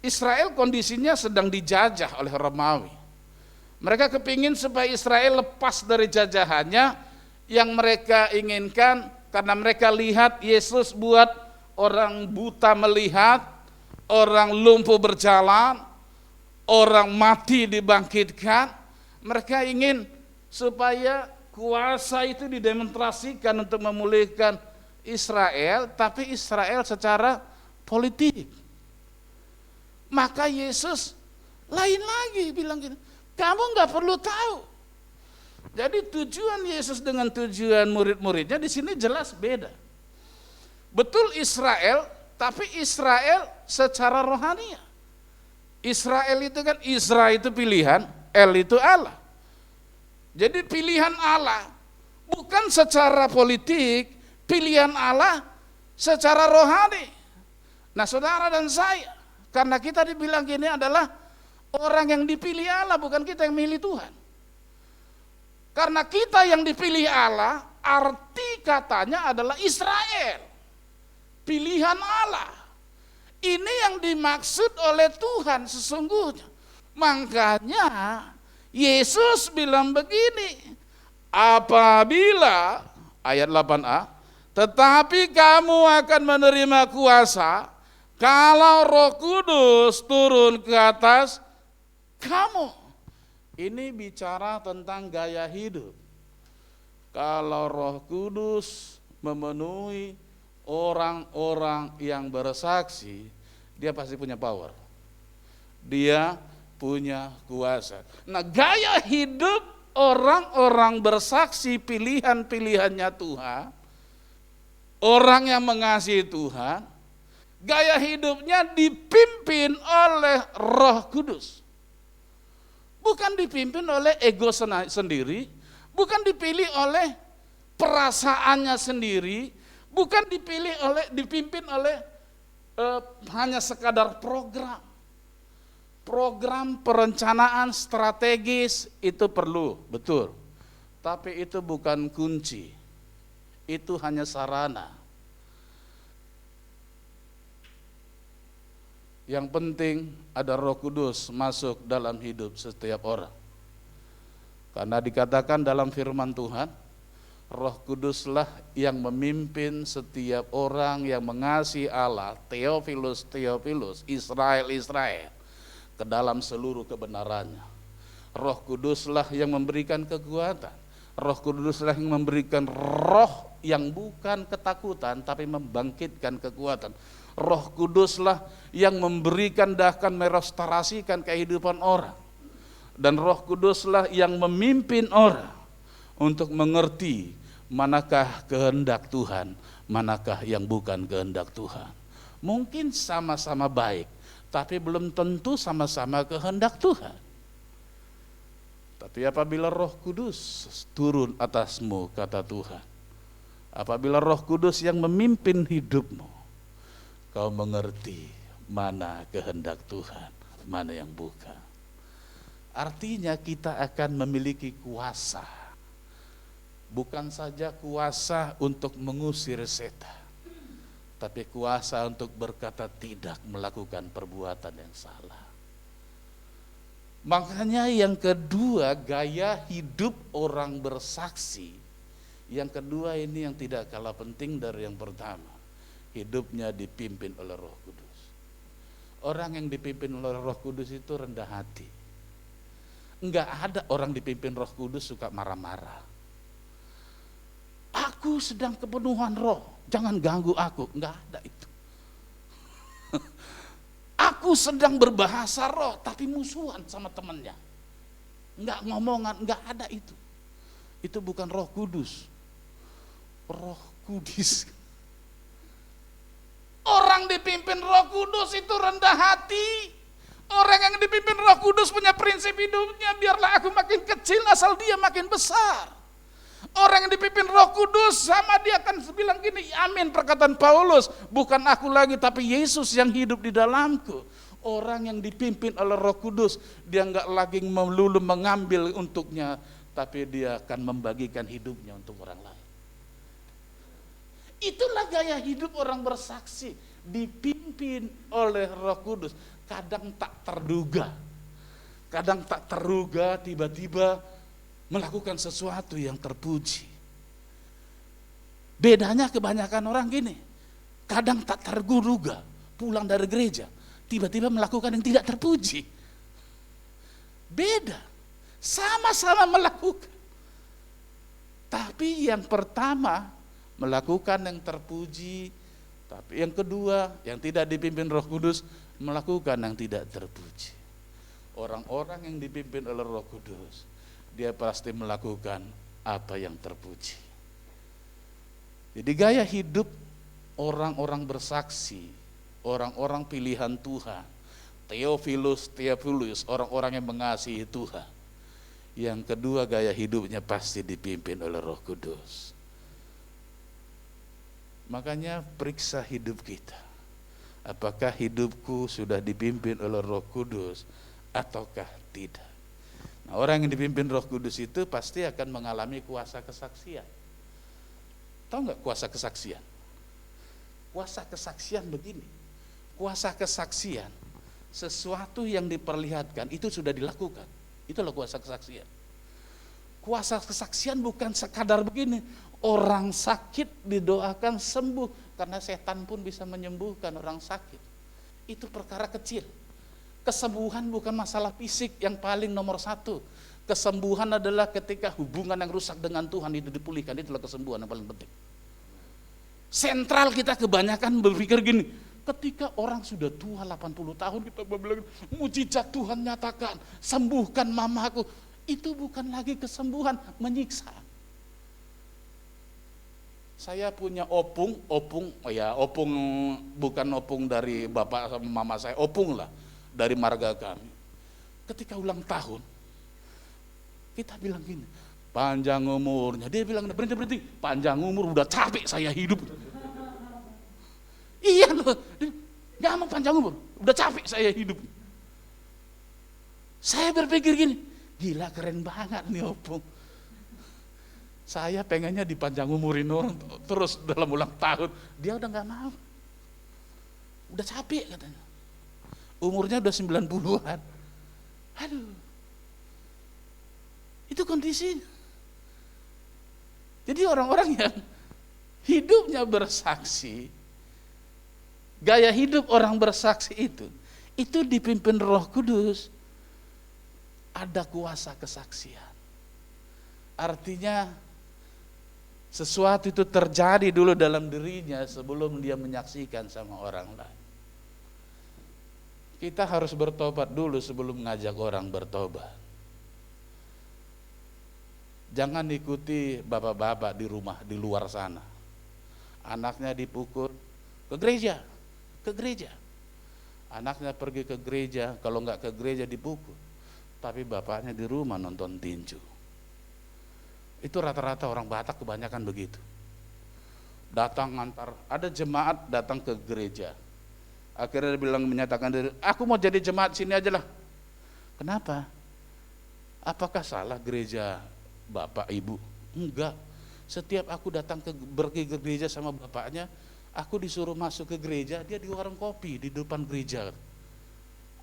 Israel kondisinya sedang dijajah oleh Romawi. Mereka kepingin supaya Israel lepas dari jajahannya. Yang mereka inginkan karena mereka lihat Yesus buat orang buta melihat, orang lumpuh berjalan, orang mati dibangkitkan. Mereka ingin supaya kuasa itu didemonstrasikan untuk memulihkan Israel, tapi Israel secara politik. Maka Yesus lain lagi bilang gini, kamu gak perlu tahu. Jadi tujuan Yesus dengan tujuan murid-muridnya di sini jelas beda. Betul Israel, tapi Israel secara rohani. Israel itu kan, Isra itu pilihan, El itu Allah. Jadi pilihan Allah bukan secara politik, pilihan Allah secara rohani. Nah saudara dan saya, karena kita dibilang gini adalah orang yang dipilih Allah, bukan kita yang milih Tuhan. Karena kita yang dipilih Allah, arti katanya adalah Israel. Pilihan Allah. Ini yang dimaksud oleh Tuhan sesungguhnya. Makanya Yesus bilang begini, apabila, ayat 8a, tetapi kamu akan menerima kuasa kalau Roh Kudus turun ke atas kamu. Ini bicara tentang gaya hidup. Kalau Roh Kudus memenuhi orang-orang yang bersaksi, dia pasti punya power. Dia punya kuasa. Nah, gaya hidup orang-orang bersaksi pilihan-pilihannya Tuhan, orang yang mengasihi Tuhan, gaya hidupnya dipimpin oleh Roh Kudus. Bukan dipimpin oleh ego sendiri, bukan dipilih oleh perasaannya sendiri, bukan dipimpin oleh hanya sekadar program perencanaan strategis. Itu perlu, betul, tapi itu bukan kunci, itu hanya sarana. Yang penting ada Roh Kudus masuk dalam hidup setiap orang. Karena dikatakan dalam firman Tuhan, Roh Kuduslah yang memimpin setiap orang yang mengasihi Allah, Theophilus, Israel, ke dalam seluruh kebenarannya. Roh Kuduslah yang memberikan kekuatan. Roh Kuduslah yang memberikan roh yang bukan ketakutan tapi membangkitkan kekuatan. Roh Kuduslah yang memberikan bahkan merestorasikan kehidupan orang. Dan Roh Kuduslah yang memimpin orang untuk mengerti manakah kehendak Tuhan, manakah yang bukan kehendak Tuhan. Mungkin sama-sama baik, tapi belum tentu sama-sama kehendak Tuhan. Tapi apabila Roh Kudus turun atasmu, kata Tuhan, apabila Roh Kudus yang memimpin hidupmu, kau mengerti mana kehendak Tuhan, mana yang bukan. Artinya kita akan memiliki kuasa, bukan saja kuasa untuk mengusir setan, tapi kuasa untuk berkata tidak, melakukan perbuatan yang salah. Makanya yang kedua, gaya hidup orang bersaksi. Yang kedua ini yang tidak kalah penting dari yang pertama. Hidupnya dipimpin oleh Roh Kudus. Orang yang dipimpin oleh Roh Kudus itu rendah hati. Enggak ada orang dipimpin Roh Kudus suka marah-marah. Aku sedang kepenuhan roh, jangan ganggu aku. Enggak ada itu. Aku sedang berbahasa roh, tapi musuhan sama temannya. Enggak ngomongan, enggak ada itu. Itu bukan Roh Kudus. Roh Kudus. Orang dipimpin Roh Kudus itu rendah hati. Orang yang dipimpin Roh Kudus punya prinsip hidupnya, biarlah aku makin kecil asal dia makin besar. Orang yang dipimpin Roh Kudus sama dia akan bilang gini, amin perkataan Paulus, bukan aku lagi tapi Yesus yang hidup di dalamku. Orang yang dipimpin oleh Roh Kudus, dia enggak lagi melulu mengambil untuknya, tapi dia akan membagikan hidupnya untuk orang lain. Itulah gaya hidup orang bersaksi, dipimpin oleh Roh Kudus. Kadang tak terduga, tiba-tiba melakukan sesuatu yang terpuji. Bedanya kebanyakan orang gini, kadang tak terduga, pulang dari gereja, tiba-tiba melakukan yang tidak terpuji. Beda, sama-sama melakukan. Tapi yang pertama melakukan yang terpuji, tapi yang kedua yang tidak dipimpin Roh Kudus melakukan yang tidak terpuji. Orang-orang yang dipimpin oleh Roh Kudus, dia pasti melakukan apa yang terpuji. Jadi gaya hidup orang-orang bersaksi, orang-orang pilihan Tuhan, Theophilus, orang-orang yang mengasihi Tuhan. Yang kedua, gaya hidupnya pasti dipimpin oleh Roh Kudus. Makanya periksa hidup kita. Apakah hidupku sudah dipimpin oleh Roh Kudus ataukah tidak? Nah, orang yang dipimpin Roh Kudus itu pasti akan mengalami kuasa kesaksian. Tahu nggak kuasa kesaksian? Kuasa kesaksian begini. Kuasa kesaksian, sesuatu yang diperlihatkan itu sudah dilakukan. Itulah kuasa kesaksian. Kuasa kesaksian bukan sekadar begini, orang sakit didoakan sembuh, karena setan pun bisa menyembuhkan orang sakit. Itu perkara kecil. Kesembuhan bukan masalah fisik yang paling nomor satu. Kesembuhan adalah ketika hubungan yang rusak dengan Tuhan itu dipulihkan. Itulah kesembuhan yang paling penting. Sentral kita kebanyakan berpikir gini, ketika orang sudah tua 80 tahun kita bilang, mujizat Tuhan nyatakan, sembuhkan mamaku. Itu bukan lagi kesembuhan, menyiksa. Saya punya opung bukan opung dari bapak sama mama saya, opung lah dari marga kami. Ketika ulang tahun, kita bilang gini, panjang umurnya. Dia bilang, berhenti, panjang umur, udah capek saya hidup. Iya loh, gak mau panjang umur, udah capek saya hidup. Saya berpikir gini, gila keren banget nih opung. Saya pengennya dipanjang umurin orang terus dalam ulang tahun. Dia udah gak mau. Udah capek katanya. Umurnya udah 90-an. Aduh. Itu kondisinya. Jadi orang-orang yang hidupnya bersaksi, gaya hidup orang bersaksi itu dipimpin Roh Kudus, ada kuasa kesaksian. Artinya sesuatu itu terjadi dulu dalam dirinya sebelum dia menyaksikan sama orang lain. Kita harus bertobat dulu sebelum mengajak orang bertobat. Jangan ikuti bapak-bapak di rumah, di luar sana. Anaknya dipukul, ke gereja. Anaknya pergi ke gereja, kalau nggak ke gereja dipukul. Tapi bapaknya di rumah nonton tinju. Itu rata-rata orang Batak kebanyakan begitu. Ada jemaat datang ke gereja. Akhirnya dia bilang, menyatakan diri, aku mau jadi jemaat sini aja lah. Kenapa? Apakah salah gereja bapak ibu? Enggak. Setiap aku datang pergi ke gereja sama bapaknya, aku disuruh masuk ke gereja, dia di warung kopi di depan gereja.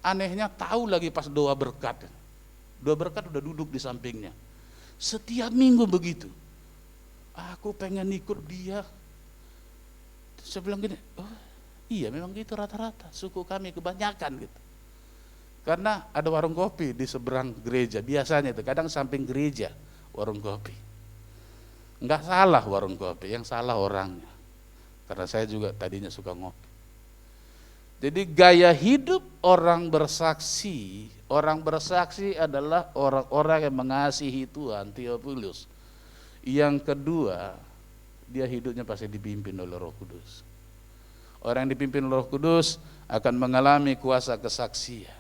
Anehnya tahu lagi pas doa berkat. Doa berkat udah duduk di sampingnya. Setiap minggu begitu. Aku pengen ikut dia. Saya bilang gini, oh iya memang gitu rata-rata, suku kami kebanyakan gitu. Karena ada warung kopi di seberang gereja, biasanya itu, kadang samping gereja warung kopi. Enggak salah warung kopi, yang salah orangnya. Karena saya juga tadinya suka ngopi. Jadi gaya hidup orang bersaksi adalah orang-orang yang mengasihi Tuhan, Theophilus. Yang kedua, dia hidupnya pasti dipimpin oleh Roh Kudus. Orang yang dipimpin Roh Kudus akan mengalami kuasa kesaksian.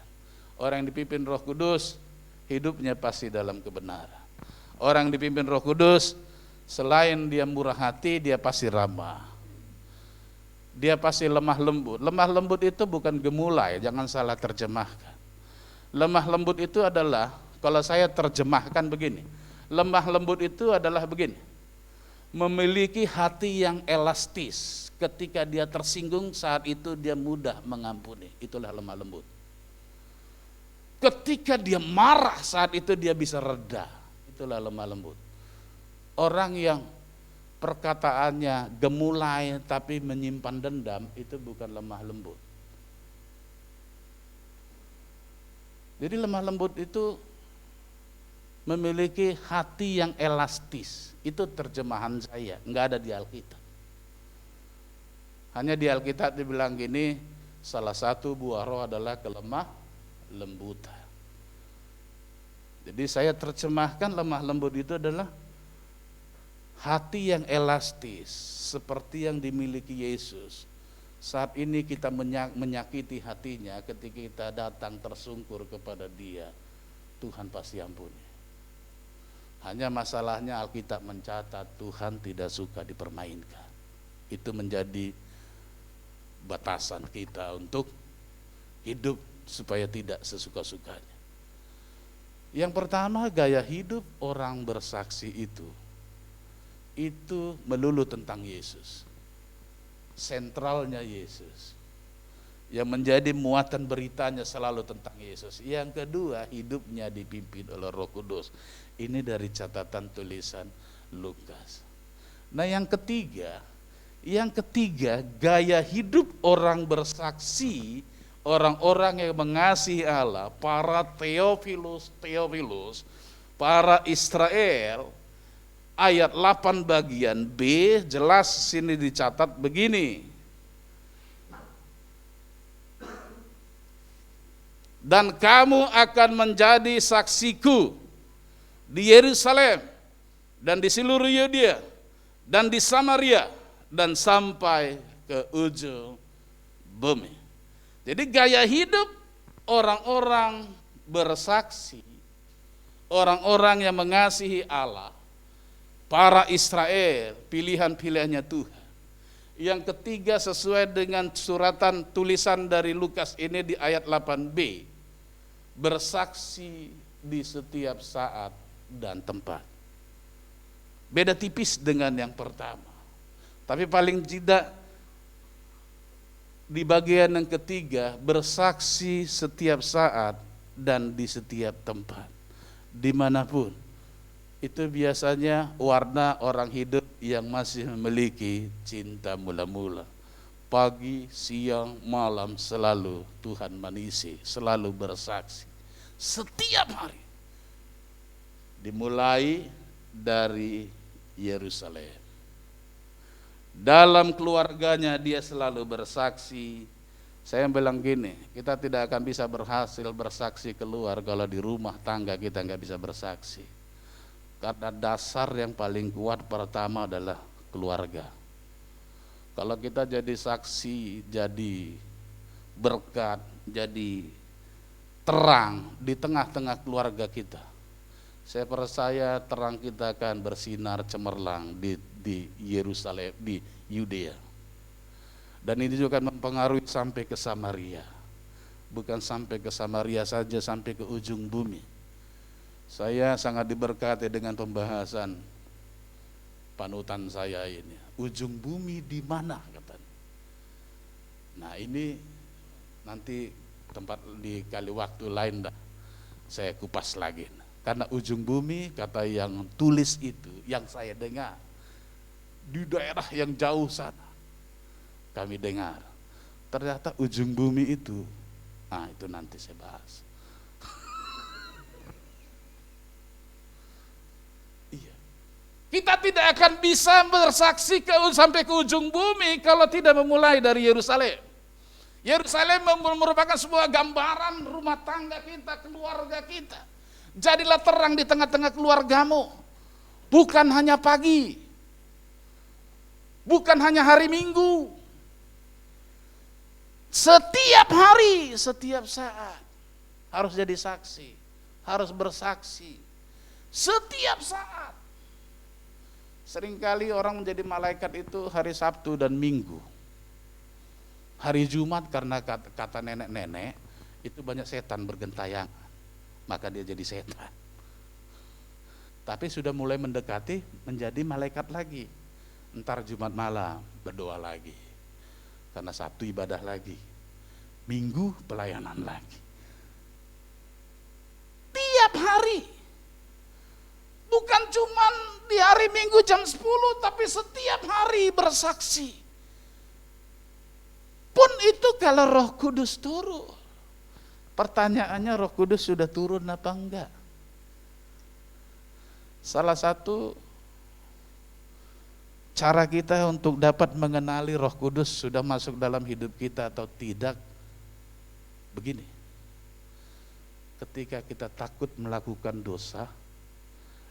Orang yang dipimpin Roh Kudus hidupnya pasti dalam kebenaran. Orang yang dipimpin Roh Kudus selain dia murah hati, dia pasti ramah. Dia pasti lemah lembut. Lemah lembut itu bukan gemulai, jangan salah terjemahkan. Lemah lembut itu adalah, kalau saya terjemahkan begini, lemah lembut itu adalah begini, memiliki hati yang elastis. Ketika dia tersinggung, saat itu dia mudah mengampuni. Itulah lemah lembut. Ketika dia marah, saat itu dia bisa reda. Itulah lemah lembut. Orang yang perkataannya gemulai tapi menyimpan dendam, itu bukan lemah lembut. Jadi lemah lembut itu memiliki hati yang elastis. Itu terjemahan saya, enggak ada di Alkitab. Hanya di Alkitab dibilang gini, salah satu buah roh adalah kelemah lembutan. Jadi saya terjemahkan lemah lembut itu adalah hati yang elastis, seperti yang dimiliki Yesus. Saat ini kita menyakiti hatinya, ketika kita datang tersungkur kepada Dia, Tuhan pasti ampuni. Hanya masalahnya Alkitab mencatat Tuhan tidak suka dipermainkan. Itu menjadi batasan kita untuk hidup supaya tidak sesuka-sukanya. Yang pertama, gaya hidup orang bersaksi itu melulu tentang Yesus. Sentralnya Yesus. Yang menjadi muatan beritanya selalu tentang Yesus. Yang kedua, hidupnya dipimpin oleh Roh Kudus. Ini dari catatan tulisan Lukas. Nah, yang ketiga, gaya hidup orang bersaksi, orang-orang yang mengasihi Allah, para Theophilus, para Israel. Ayat 8 bagian B jelas sini dicatat begini. Dan kamu akan menjadi saksiku di Yerusalem dan di seluruh Yudea dan di Samaria dan sampai ke ujung bumi. Jadi gaya hidup orang-orang bersaksi, orang-orang yang mengasihi Allah, para Israel, pilihan-pilihannya Tuhan. Yang ketiga, sesuai dengan suratan tulisan dari Lukas ini di ayat 8b, bersaksi di setiap saat dan tempat. Beda tipis dengan yang pertama, tapi paling tidak di bagian yang ketiga, bersaksi setiap saat dan di setiap tempat, dimanapun. Itu biasanya warna orang hidup yang masih memiliki cinta mula-mula. Pagi, siang, malam selalu Tuhan mengisi, selalu bersaksi. Setiap hari. Dimulai dari Yerusalem. Dalam keluarganya dia selalu bersaksi. Saya bilang gini, kita tidak akan bisa berhasil bersaksi keluar kalau di rumah tangga kita nggak bisa bersaksi. Karena dasar yang paling kuat pertama adalah keluarga. Kalau kita jadi saksi, jadi berkat, jadi terang di tengah-tengah keluarga kita, saya percaya terang kita akan bersinar cemerlang di Yerusalem, di Yudea. Dan ini juga mempengaruhi sampai ke Samaria. Bukan sampai ke Samaria saja, sampai ke ujung bumi. Saya sangat diberkati dengan pembahasan panutan saya ini. Ujung bumi di mana katanya. Nah ini nanti tempat di kali waktu lain dah saya kupas lagi. Karena ujung bumi kata yang tulis itu, yang saya dengar di daerah yang jauh sana kami dengar. Ternyata ujung bumi itu, itu nanti saya bahas. Iya. Kita tidak akan bisa bersaksi sampai ke ujung bumi kalau tidak memulai dari Yerusalem. Yerusalem merupakan sebuah gambaran rumah tangga kita, keluarga kita. Jadilah terang di tengah-tengah keluargamu. Bukan hanya pagi. Bukan hanya hari Minggu. Setiap hari, setiap saat harus jadi saksi, harus bersaksi. Setiap saat. Seringkali orang menjadi malaikat itu hari Sabtu dan Minggu. Hari Jumat karena kata nenek-nenek itu banyak setan bergentayangan, maka dia jadi setan. Tapi sudah mulai mendekati menjadi malaikat lagi. Entar Jumat malam berdoa lagi, karena Sabtu ibadah lagi, Minggu pelayanan lagi. Tiap hari, bukan cuman di hari Minggu jam 10, tapi setiap hari bersaksi. Pun itu kalau Roh Kudus turun. Pertanyaannya, Roh Kudus sudah turun apa enggak? Salah satu cara kita untuk dapat mengenali Roh Kudus sudah masuk dalam hidup kita atau tidak, begini. Ketika kita takut melakukan dosa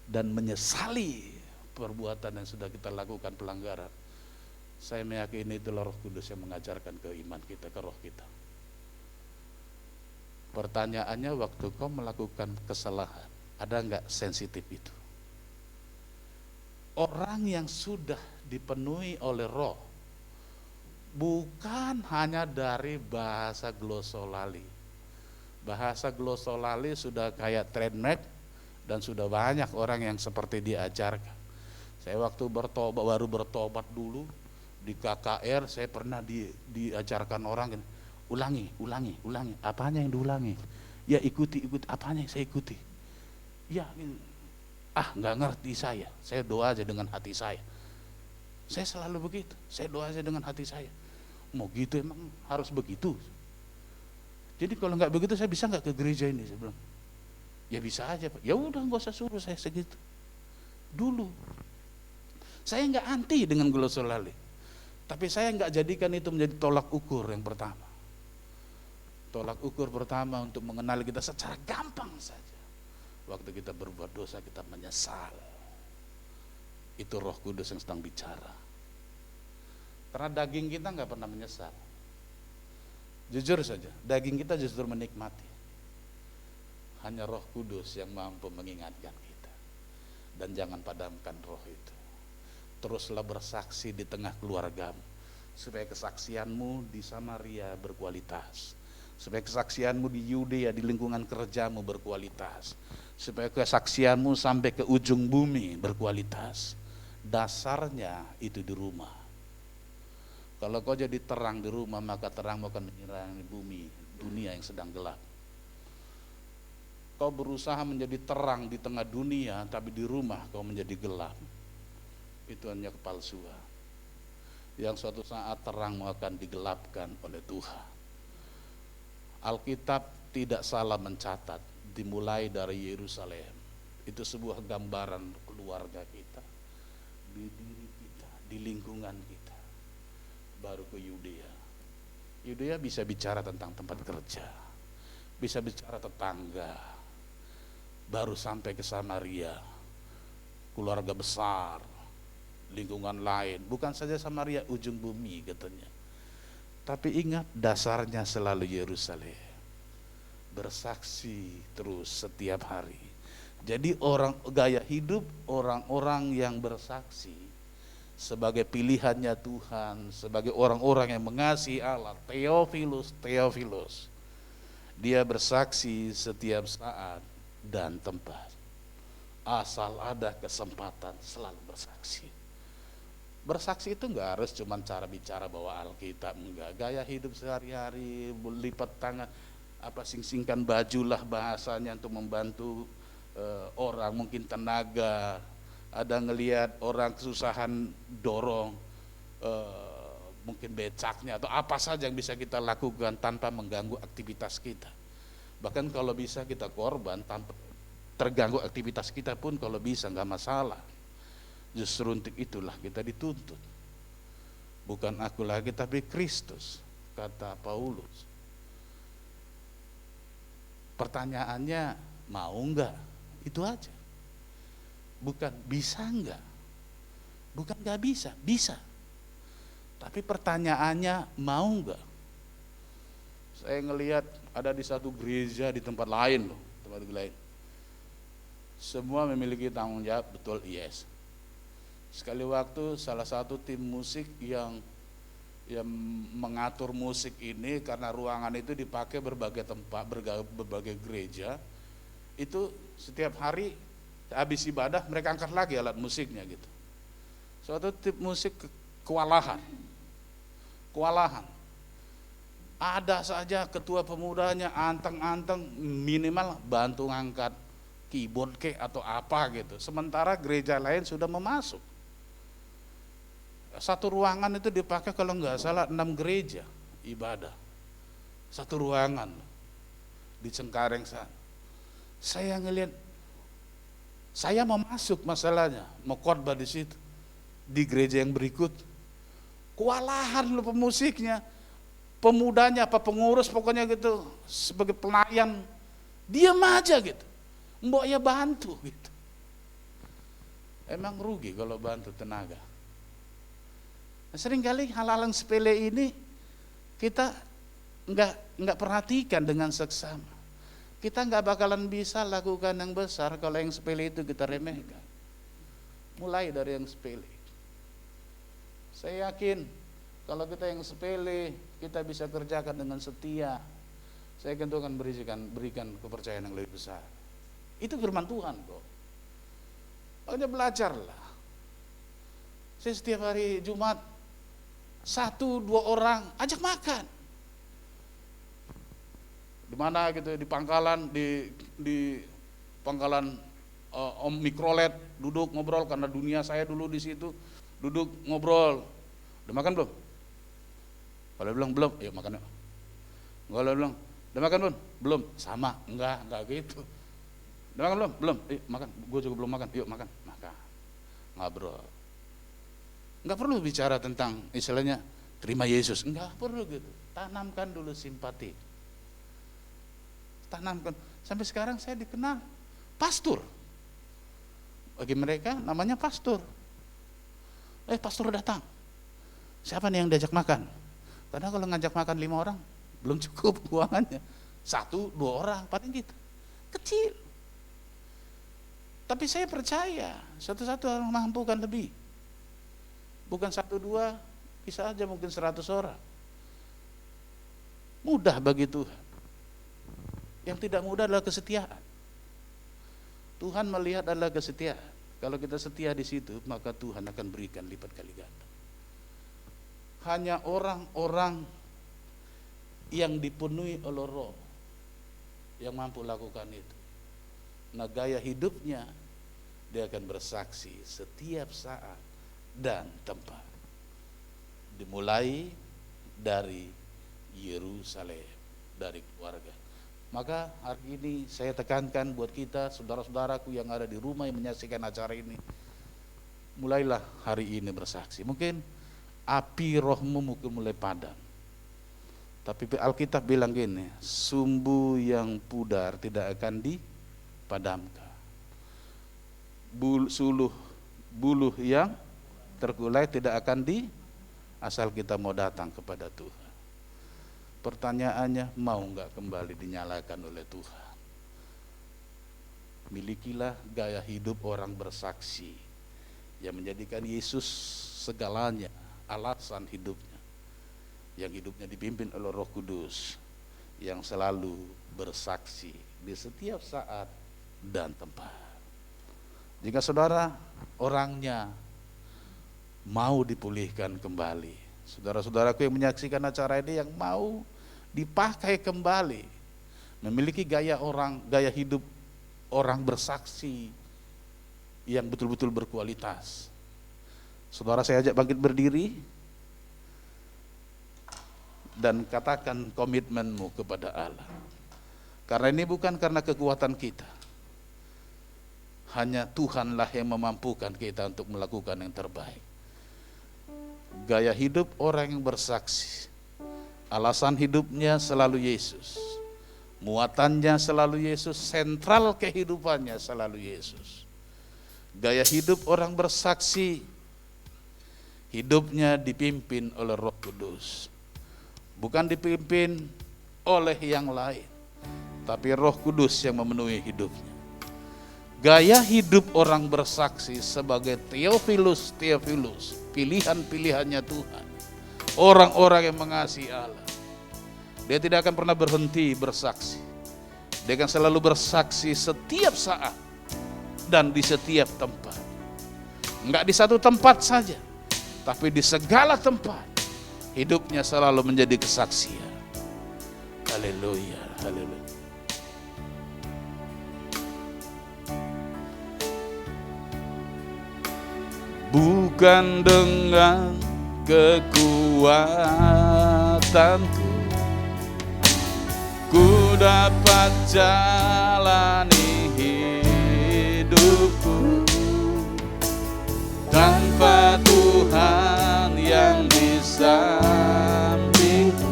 dan menyesali perbuatan yang sudah kita lakukan, pelanggaran, saya meyakini itulah Roh Kudus yang mengajarkan ke iman kita, ke roh kita. Pertanyaannya, waktu kau melakukan kesalahan, ada enggak sensitif itu? Orang yang sudah dipenuhi oleh roh, bukan hanya dari bahasa glosolali. Bahasa glosolali sudah kayak trademark dan sudah banyak orang yang seperti diajarkan. Saya waktu baru bertobat dulu di KKR, saya pernah diajarkan orang, ulangi. Apanya yang diulangi? Ya ikuti, apanya yang saya ikuti? Ya, nggak ngerti saya doa aja dengan hati saya. Saya selalu begitu, saya doa aja dengan hati saya. Mau gitu emang harus begitu? Jadi kalau nggak begitu saya bisa nggak ke gereja ini? Saya bilang, ya bisa aja Pak. Ya udah, nggak usah suruh saya segitu. Dulu saya nggak anti dengan glosolali, tapi saya nggak jadikan itu menjadi tolak ukur yang pertama. Tolak ukur pertama untuk mengenali kita secara gampang saja. Waktu kita berbuat dosa, kita menyesal. Itu Roh Kudus yang sedang bicara. Karena daging kita nggak pernah menyesal. Jujur saja, daging kita justru menikmati. Hanya Roh Kudus yang mampu mengingatkan kita. Dan jangan padamkan roh itu. Teruslah bersaksi di tengah keluargamu, supaya kesaksianmu di Samaria berkualitas, supaya kesaksianmu di Yudea, di lingkungan kerjamu berkualitas, supaya kesaksianmu sampai ke ujung bumi berkualitas. Dasarnya itu di rumah. Kalau kau jadi terang di rumah, maka terangmu akan menyinari bumi, dunia yang sedang gelap. Kau berusaha menjadi terang di tengah dunia, tapi di rumah kau menjadi gelap. Itu hanya kepalsuan. Yang suatu saat terangmu akan digelapkan oleh Tuhan. Alkitab tidak salah mencatat, dimulai dari Yerusalem. Itu sebuah gambaran keluarga kita, di diri kita, di lingkungan kita. Baru ke Yudea. Yudea bisa bicara tentang tempat kerja, bisa bicara tetangga. Baru sampai ke Samaria, keluarga besar, lingkungan lain. Bukan saja Samaria, ujung bumi katanya. Tapi ingat, dasarnya selalu Yerusalem. Bersaksi terus setiap hari. Jadi gaya hidup orang-orang yang bersaksi sebagai pilihannya Tuhan, sebagai orang-orang yang mengasihi Allah, Theophilus. Dia bersaksi setiap saat dan tempat. Asal ada kesempatan selalu bersaksi. Bersaksi itu enggak harus cuma cara bicara bawa Alkitab, enggak. Gaya hidup sehari-hari, lipat tangan, singkan baju lah bahasanya untuk membantu orang, mungkin tenaga. Ada ngelihat orang kesusahan, dorong mungkin becaknya atau apa saja yang bisa kita lakukan tanpa mengganggu aktivitas kita. Bahkan kalau bisa kita korban tanpa terganggu aktivitas kita pun kalau bisa enggak masalah. Justru untuk itulah kita dituntut. Bukan aku lagi tapi Kristus, kata Paulus. Pertanyaannya, mau enggak? Itu aja. Bukan bisa enggak? Bukan enggak bisa, bisa. Tapi pertanyaannya, mau enggak? Saya ngelihat ada di satu gereja di tempat lain loh, tempat lain. Semua memiliki tanggung jawab, betul, yes. Sekali waktu salah satu tim musik yang mengatur musik ini, karena ruangan itu dipakai berbagai tempat, berbagai gereja, itu setiap hari habis ibadah mereka angkat lagi alat musiknya gitu. Suatu tim musik kewalahan. Ada saja ketua pemudanya anteng-anteng minimal bantu ngangkat keyboard atau apa gitu. Sementara gereja lain sudah memasuk. Satu ruangan itu dipakai kalau nggak salah 6 gereja ibadah. Satu ruangan di Cengkareng sana. Saya ngelihat, saya mau masuk masalahnya, mau khotbah di situ. Di gereja yang berikut, kewalahan loh pemusiknya, pemudanya apa pengurus pokoknya gitu, sebagai pelayan, diam aja gitu. Mbok ya bantu gitu. Emang rugi kalau bantu tenaga. Seringkali hal-hal yang sepele ini kita nggak perhatikan dengan seksama. Kita nggak bakalan bisa lakukan yang besar kalau yang sepele itu kita remehkan. Mulai dari yang sepele. Saya yakin kalau kita yang sepele kita bisa kerjakan dengan setia. Saya yakin Tuhan berikan kepercayaan yang lebih besar. Itu firman Tuhan kok. Makanya belajarlah. Saya setiap hari Jumat 1-2 orang ajak makan. Di mana gitu, di pangkalan, di pangkalan Om Mikrolet, duduk ngobrol karena dunia saya dulu di situ, duduk ngobrol. Udah makan belum? Kalau bilang belum, yuk makan yuk. Kalau bilang, udah makan belum? Belum, sama, enggak gitu. Udah makan belum? Belum, yuk makan, gue juga belum makan, yuk makan. Ngobrol. Enggak perlu bicara tentang istilahnya terima Yesus, enggak perlu gitu. Tanamkan dulu simpati. Tanamkan. Sampai sekarang saya dikenal pastor. Bagi mereka namanya pastor. Pastor datang. Siapa nih yang diajak makan? Karena kalau ngajak makan 5 orang belum cukup keuangannya. 1-2 orang paling gitu. Kecil. Tapi saya percaya satu-satu orang mampu kan lebih. Bukan 1-2, bisa aja mungkin 100 orang. Mudah bagi Tuhan. Yang tidak mudah adalah kesetiaan. Tuhan melihat adalah kesetiaan. Kalau kita setia di situ, maka Tuhan akan berikan lipat kali ganda. Hanya orang-orang yang dipenuhi oleh Roh yang mampu lakukan itu. Nah, gaya hidupnya dia akan bersaksi setiap saat dan tempat. Dimulai dari Yerusalem, dari keluarga. Maka hari ini saya tekankan buat kita, saudara-saudaraku yang ada di rumah yang menyaksikan acara ini, mulailah hari ini bersaksi. Mungkin api rohmu mungkin mulai padam, tapi Alkitab bilang gini, sumbu yang pudar tidak akan dipadamkan, buluh yang tergulai tidak akan asal kita mau datang kepada Tuhan. Pertanyaannya, mau nggak kembali dinyalakan oleh Tuhan? Milikilah gaya hidup orang bersaksi yang menjadikan Yesus segalanya, alasan hidupnya, yang hidupnya dipimpin oleh Roh Kudus, yang selalu bersaksi di setiap saat dan tempat. Jika saudara orangnya mau dipulihkan kembali, saudara-saudaraku yang menyaksikan acara ini yang mau dipakai kembali, memiliki gaya hidup orang bersaksi yang betul-betul berkualitas, saudara saya ajak bangkit berdiri dan katakan komitmenmu kepada Allah. Karena ini bukan karena kekuatan kita, hanya Tuhanlah yang memampukan kita untuk melakukan yang terbaik. Gaya hidup orang yang bersaksi, alasan hidupnya selalu Yesus, muatannya selalu Yesus, sentral kehidupannya selalu Yesus. Gaya hidup orang bersaksi, hidupnya dipimpin oleh Roh Kudus, bukan dipimpin oleh yang lain, tapi Roh Kudus yang memenuhi hidupnya. Gaya hidup orang bersaksi sebagai Theophilus, pilihan-pilihannya Tuhan, orang-orang yang mengasihi Allah. Dia tidak akan pernah berhenti bersaksi. Dia akan selalu bersaksi setiap saat dan di setiap tempat. Enggak di satu tempat saja, tapi di segala tempat hidupnya selalu menjadi kesaksian. Haleluya, haleluya. Bukan dengan kekuatanku ku dapat jalani hidupku, tanpa Tuhan yang di sampingku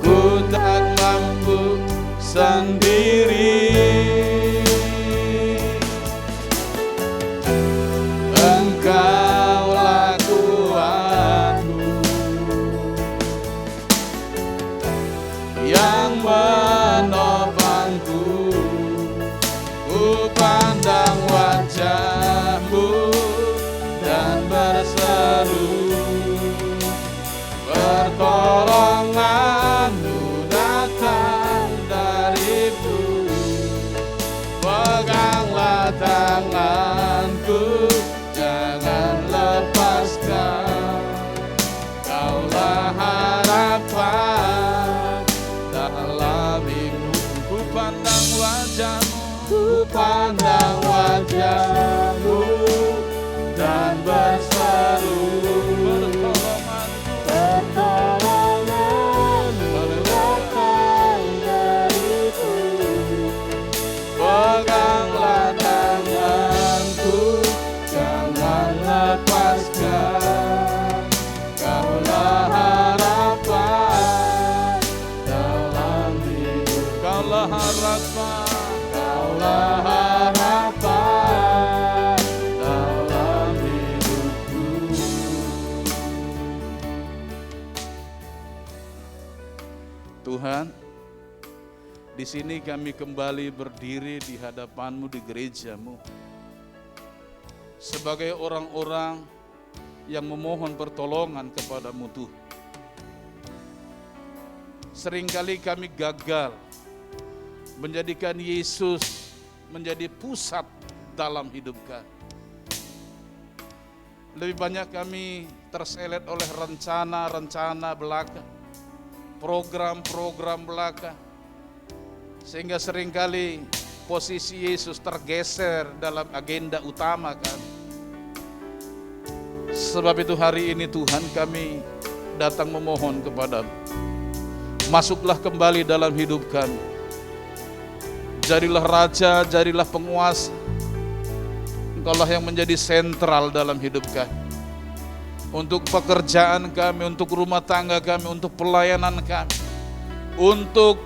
ku tak mampu sendiri. Engkaulah kuatku yang menopangku, ku pandang wajah-Mu dan berseru, pertolongan-Mu datang dari-Mu, peganglah tanganku, jangan lepaskan. Kaulah harapan dalam hidup. Ku pandang wajah-Mu, ku pandang wajah-Mu dan berseru, pertolongan-Mu datang dari-Mu, peganglah tanganku, jangan lepaskan. Kaulah harapan dalam hidup. Kaulah harapan, kaulah harapan dalam hidupku. Tuhan, di sini kami kembali berdiri di hadapan-Mu di gereja-Mu sebagai orang-orang yang memohon pertolongan kepada-Mu Tuhan. Seringkali kami gagal menjadikan Yesus menjadi pusat dalam hidup kami. Lebih banyak kami terselet oleh rencana-rencana belaka, program-program belaka, sehingga seringkali posisi Yesus tergeser dalam agenda utama kami. Sebab itu hari ini Tuhan, kami datang memohon kepada-Mu. Masuklah kembali dalam hidup kami. Jadilah raja, jadilah penguasa. Engkaulah yang menjadi sentral dalam hidup kami. Untuk pekerjaan kami, untuk rumah tangga kami, untuk pelayanan kami, untuk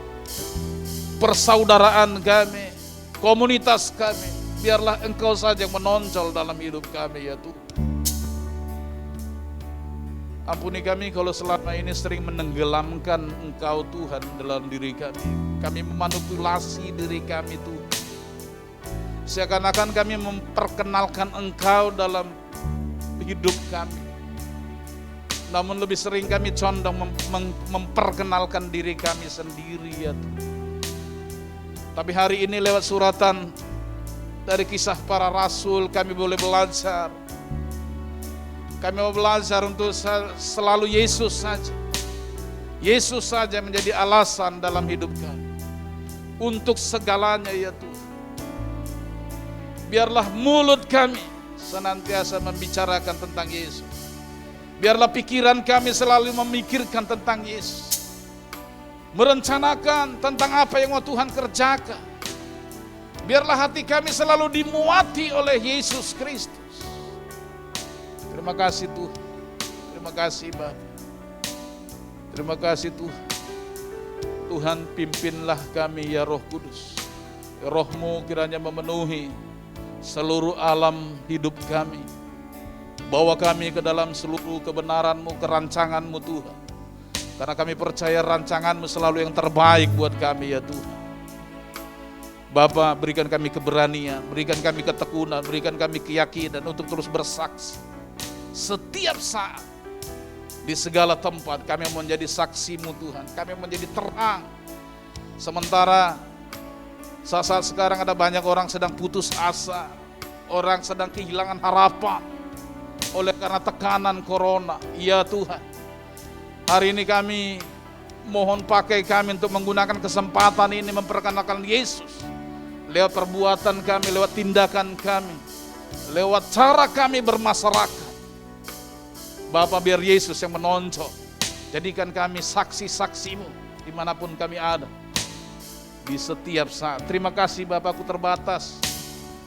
persaudaraan kami, komunitas kami. Biarlah Engkau saja yang menonjol dalam hidup kami ya Tuhan. Ampuni kami kalau selama ini sering menenggelamkan Engkau Tuhan dalam diri kami. Kami memanipulasi diri kami Tuhan. Seakan-akan kami memperkenalkan Engkau dalam hidup kami. Namun lebih sering kami condong memperkenalkan diri kami sendiri ya Tuhan. Tapi hari ini lewat suratan dari kisah para rasul kami boleh belajar. Kami mau belajar untuk selalu Yesus saja. Yesus saja menjadi alasan dalam hidup kami. Untuk segalanya ya Tuhan. Biarlah mulut kami senantiasa membicarakan tentang Yesus. Biarlah pikiran kami selalu memikirkan tentang Yesus. Merencanakan tentang apa yang mau Tuhan kerjakan. Biarlah hati kami selalu dimuati oleh Yesus Kristus. Terima kasih Tuhan. Terima kasih Bapa. Terima kasih Tuhan. Tuhan pimpinlah kami ya Roh Kudus. Roh-Mu kiranya memenuhi seluruh alam hidup kami. Bawa kami ke dalam seluruh kebenaran-Mu, kerancangan-Mu Tuhan. Karena kami percaya rancangan-Mu selalu yang terbaik buat kami ya Tuhan. Bapa, berikan kami keberanian, berikan kami ketekunan, berikan kami keyakinan untuk terus bersaksi. Setiap saat, di segala tempat kami menjadi saksi-Mu Tuhan, kami menjadi terang. Sementara saat sekarang ada banyak orang sedang putus asa, orang sedang kehilangan harapan oleh karena tekanan corona. Ya Tuhan, hari ini kami mohon pakai kami untuk menggunakan kesempatan ini memperkenalkan Yesus. Lewat perbuatan kami, lewat tindakan kami, lewat cara kami bermasyarakat. Bapa, biar Yesus yang menonjol. Jadikan kami saksi-saksi-Mu dimanapun kami ada. Di setiap saat. Terima kasih Bapa, aku terbatas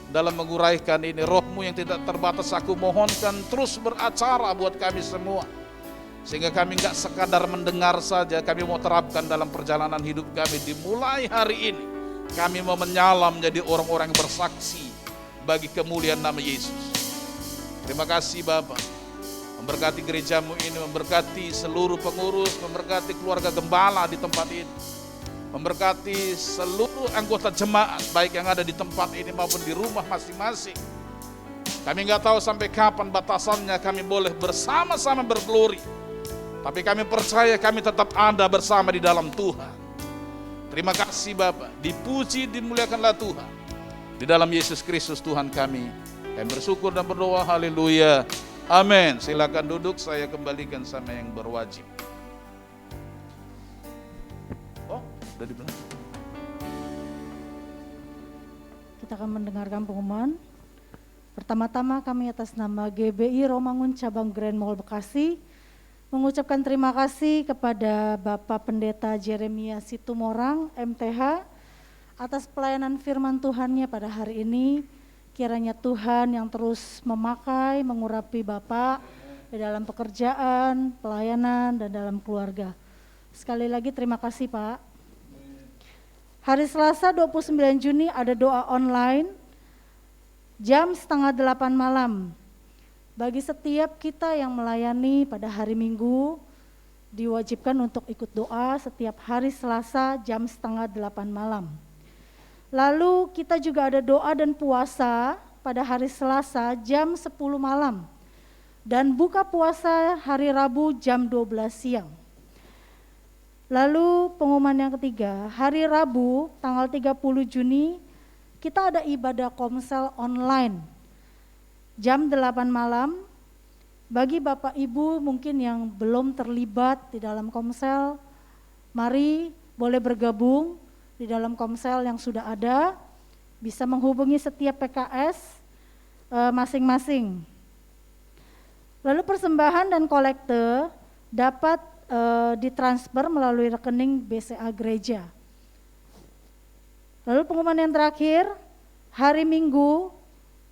dalam menguraikan ini. Roh-Mu yang tidak terbatas aku mohonkan terus beracara buat kami semua. Sehingga kami enggak sekadar mendengar saja, kami mau terapkan dalam perjalanan hidup kami. Dimulai hari ini, kami mau menyala menjadi orang-orang yang bersaksi bagi kemuliaan nama Yesus. Terima kasih Bapa. Memberkati gereja-Mu ini, memberkati seluruh pengurus, memberkati keluarga gembala di tempat ini. Memberkati seluruh anggota jemaat, baik yang ada di tempat ini maupun di rumah masing-masing. Kami enggak tahu sampai kapan batasannya kami boleh bersama-sama berglori. Tapi kami percaya kami tetap ada bersama di dalam Tuhan. Terima kasih Bapa, dipuji, dimuliakanlah Tuhan. Di dalam Yesus Kristus Tuhan kami. Kami bersyukur dan berdoa, haleluya. Amin. Silakan duduk, saya kembalikan sama yang berwajib. Oh, udah di belakang. Kita akan mendengarkan pengumuman. Pertama-tama kami atas nama GBI Romangun Cabang Grand Mall Bekasi mengucapkan terima kasih kepada Bapak Pendeta Jeremia Situmorang, MTH, atas pelayanan firman Tuhannya pada hari ini. Kiranya Tuhan yang terus memakai, mengurapi Bapak di dalam pekerjaan, pelayanan, dan dalam keluarga. Sekali lagi terima kasih Pak. Hari Selasa 29 Juni ada doa online jam 7:30 malam. Bagi setiap kita yang melayani pada hari Minggu, diwajibkan untuk ikut doa setiap hari Selasa jam 7:30 malam. Lalu kita juga ada doa dan puasa pada hari Selasa jam 10 malam. Dan buka puasa hari Rabu jam 12 siang. Lalu pengumuman yang ketiga, hari Rabu tanggal 30 Juni kita ada ibadah komsel online. Jam 8 malam, bagi Bapak Ibu mungkin yang belum terlibat di dalam komsel, mari boleh bergabung di dalam komsel yang sudah ada, bisa menghubungi setiap PKS masing-masing. Lalu persembahan dan kolekte dapat ditransfer melalui rekening BCA gereja. Lalu pengumuman yang terakhir, hari Minggu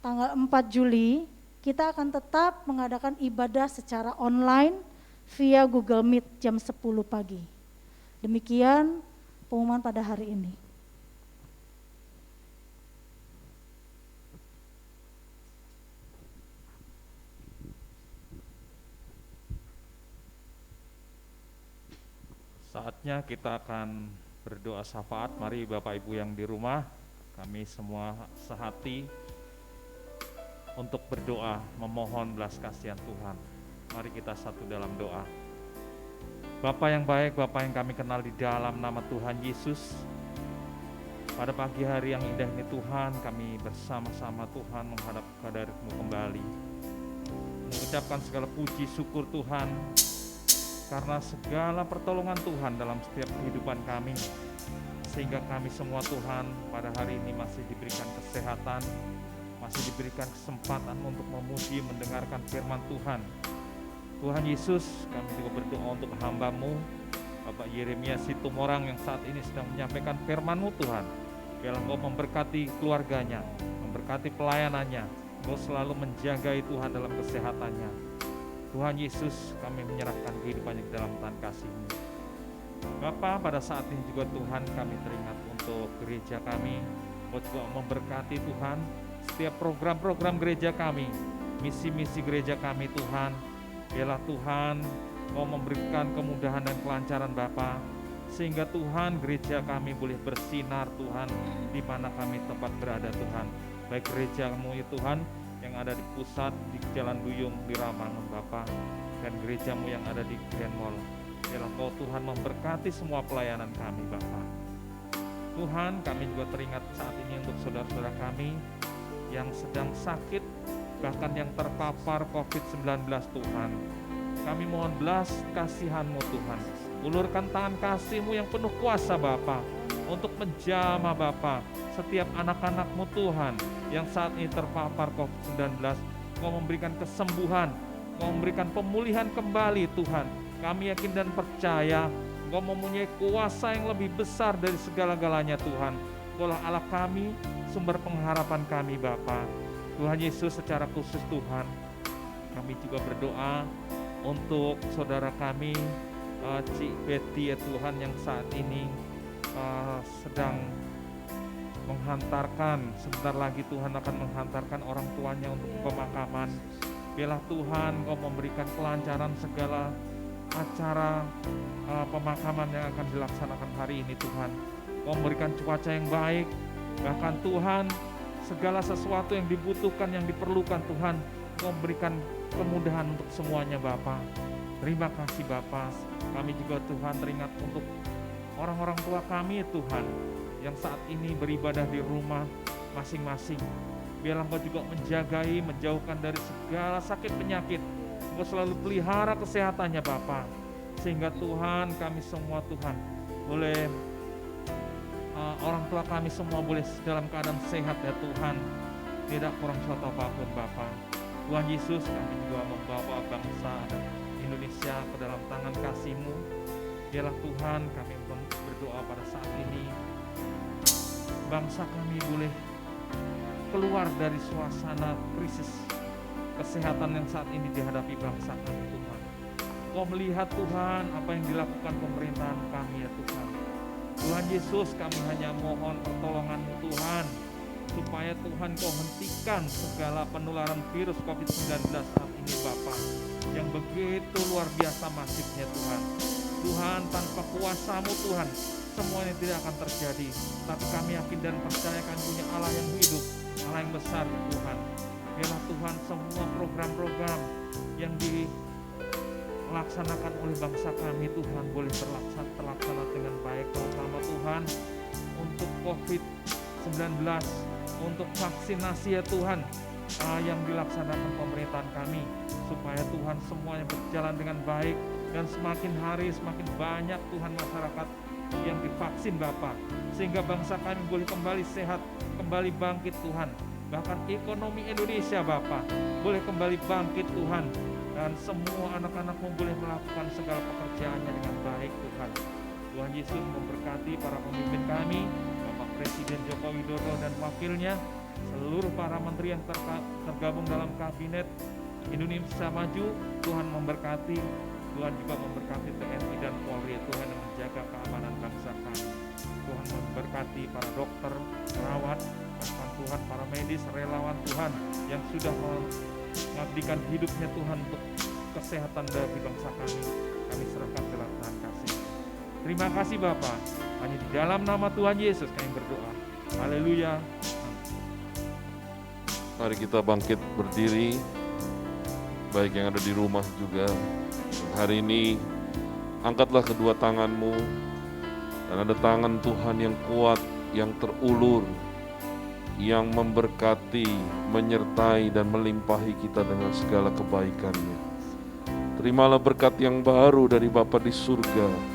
tanggal 4 Juli kita akan tetap mengadakan ibadah secara online via Google Meet jam 10 pagi. Demikian pengumuman pada hari ini. Saatnya kita akan berdoa syafaat. Mari Bapak Ibu yang di rumah, kami semua sehati untuk berdoa memohon belas kasihan Tuhan. Mari kita satu dalam doa. Bapa yang baik, Bapa yang kami kenal di dalam nama Tuhan Yesus, pada pagi hari yang indah ini Tuhan, kami bersama-sama Tuhan menghadap kepada-Mu kembali, mengucapkan segala puji syukur Tuhan karena segala pertolongan Tuhan dalam setiap kehidupan kami, sehingga kami semua Tuhan pada hari ini masih diberikan kesehatan, masih diberikan kesempatan untuk memuji, mendengarkan firman Tuhan. Tuhan Yesus, kami juga berdoa untuk hamba-Mu Bapak Yeremia Situmorang yang saat ini sedang menyampaikan firman-Mu Tuhan. Biarlah Engkau memberkati keluarganya, memberkati pelayanannya, Engkau selalu menjagai Tuhan dalam kesehatannya. Tuhan Yesus, kami menyerahkan kehidupannya ke dalam tangan kasih-Mu. Bapa, pada saat ini juga Tuhan kami teringat untuk gereja kami. Engkau juga memberkati Tuhan setiap program-program gereja kami, misi-misi gereja kami Tuhan. Biarlah Tuhan Engkau memberikan kemudahan dan kelancaran Bapa, sehingga Tuhan gereja kami boleh bersinar Tuhan di mana kami tempat berada Tuhan. Baik gereja-Mu ya Tuhan yang ada di pusat, di Jalan Duyung, di Ramangun Bapa, dan gereja-Mu yang ada di Grand Mall. Biarlah Engkau Tuhan memberkati semua pelayanan kami Bapa. Tuhan, kami juga teringat saat ini untuk saudara-saudara kami yang sedang sakit, bahkan yang terpapar COVID-19 Tuhan. Kami mohon belas kasihan-Mu Tuhan. Ulurkan tangan kasih-Mu yang penuh kuasa Bapa untuk menjamah Bapa setiap anak-anak-Mu Tuhan yang saat ini terpapar COVID-19. Engkau memberikan kesembuhan, Engkau memberikan pemulihan kembali Tuhan. Kami yakin dan percaya Engkau mempunyai kuasa yang lebih besar dari segala-galanya Tuhan. Engkaulah Allah kami, sumber pengharapan kami Bapa. Tuhan Yesus, secara khusus Tuhan, kami juga berdoa untuk saudara kami Cik Betty ya Tuhan, yang saat ini sedang menghantarkan, sebentar lagi Tuhan akan menghantarkan orang tuanya untuk pemakaman. Biarlah Tuhan Engkau memberikan kelancaran segala acara pemakaman yang akan dilaksanakan hari ini Tuhan. Engkau memberikan cuaca yang baik, bahkan Tuhan segala sesuatu yang dibutuhkan, yang diperlukan Tuhan, Engkau memberikan kemudahan untuk semuanya Bapa. Terima kasih Bapa. Kami juga Tuhan teringat untuk orang-orang tua kami Tuhan yang saat ini beribadah di rumah masing-masing. Biarlah Engkau juga menjagai, menjauhkan dari segala sakit penyakit. Engkau selalu pelihara kesehatannya Bapa, sehingga Tuhan kami semua Tuhan boleh orang tua kami semua boleh dalam keadaan sehat ya Tuhan, tidak kurang suatu apapun Bapa. Tuhan Yesus, kami juga membawa bangsa Indonesia ke dalam tangan kasih-Mu. Biarlah Tuhan kami berdoa pada saat ini bangsa kami boleh keluar dari suasana krisis kesehatan yang saat ini dihadapi bangsa kami Tuhan. Kau melihat Tuhan apa yang dilakukan pemerintahan kami ya Tuhan. Tuhan Yesus, kami hanya mohon pertolongan-Mu Tuhan, supaya Tuhan Kau hentikan segala penularan virus COVID-19 saat ini Bapa, yang begitu luar biasa masifnya Tuhan. Tuhan, tanpa kuasa-Mu Tuhan, semuanya tidak akan terjadi. Tapi kami yakin dan percaya kami punya Allah yang hidup, Allah yang besar Tuhan. Biarlah Tuhan semua program-program yang dilaksanakan oleh bangsa kami Tuhan boleh terlaksana dengan baik, terutama Tuhan untuk COVID-19, untuk vaksinasi ya Tuhan yang dilaksanakan pemerintahan kami, supaya Tuhan semuanya berjalan dengan baik, dan semakin hari semakin banyak Tuhan masyarakat yang divaksin Bapa, sehingga bangsa kami boleh kembali sehat, kembali bangkit Tuhan. Bahkan ekonomi Indonesia Bapa boleh kembali bangkit Tuhan. dan semua anak-anak-Mu boleh melakukan segala pekerjaannya dengan baik Tuhan. Tuhan Yesus memberkati para pemimpin kami, Bapak Presiden Joko Widodo dan wakilnya, seluruh para menteri yang tergabung dalam kabinet Indonesia Maju. Tuhan memberkati, Tuhan juga memberkati TNI dan Polri, Tuhan yang menjaga keamanan bangsa kami. Tuhan memberkati para dokter, perawat, bahkan Tuhan para medis, relawan Tuhan yang sudah mengabdikan hidupnya Tuhan untuk kesehatan bagi bangsa kami. Kami serahkan ke dalam tangan kasih. Terima kasih Bapa. Hanya di dalam nama Tuhan Yesus kami berdoa. Haleluya. Mari kita bangkit berdiri, baik yang ada di rumah juga. Hari ini angkatlah kedua tanganmu, dan ada tangan Tuhan yang kuat, yang terulur, yang memberkati, menyertai dan melimpahi kita dengan segala kebaikan-Nya. Terimalah berkat yang baru dari Bapa di surga.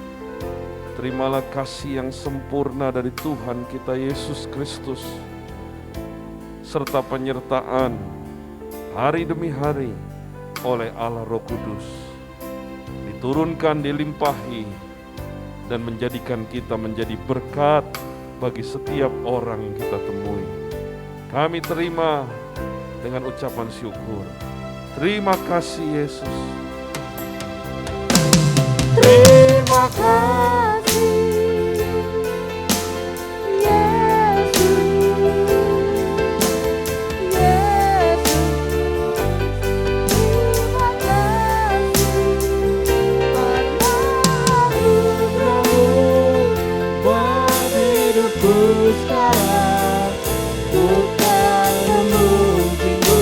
Terimalah kasih yang sempurna dari Tuhan kita Yesus Kristus, serta penyertaan hari demi hari oleh Allah Roh Kudus, diturunkan, dilimpahi, dan menjadikan kita menjadi berkat bagi setiap orang yang kita temui. Kami terima dengan ucapan syukur. Terima kasih Yesus. Terima kasih Yesus, terima kasih anugerah-Mu buat hidupku sekarang. Bukan memuji-Mu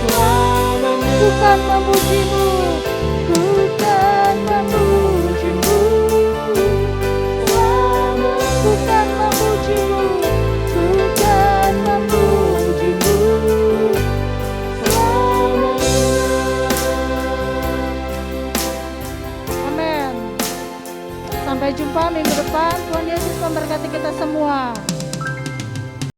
selamanya, bukan memuji-Mu, bukan memuji-Mu selamanya, bukan memuji-Mu, bukan memuji-Mu selamanya. Amin. Sampai jumpa minggu depan. Tuhan Yesus memberkati kita semua.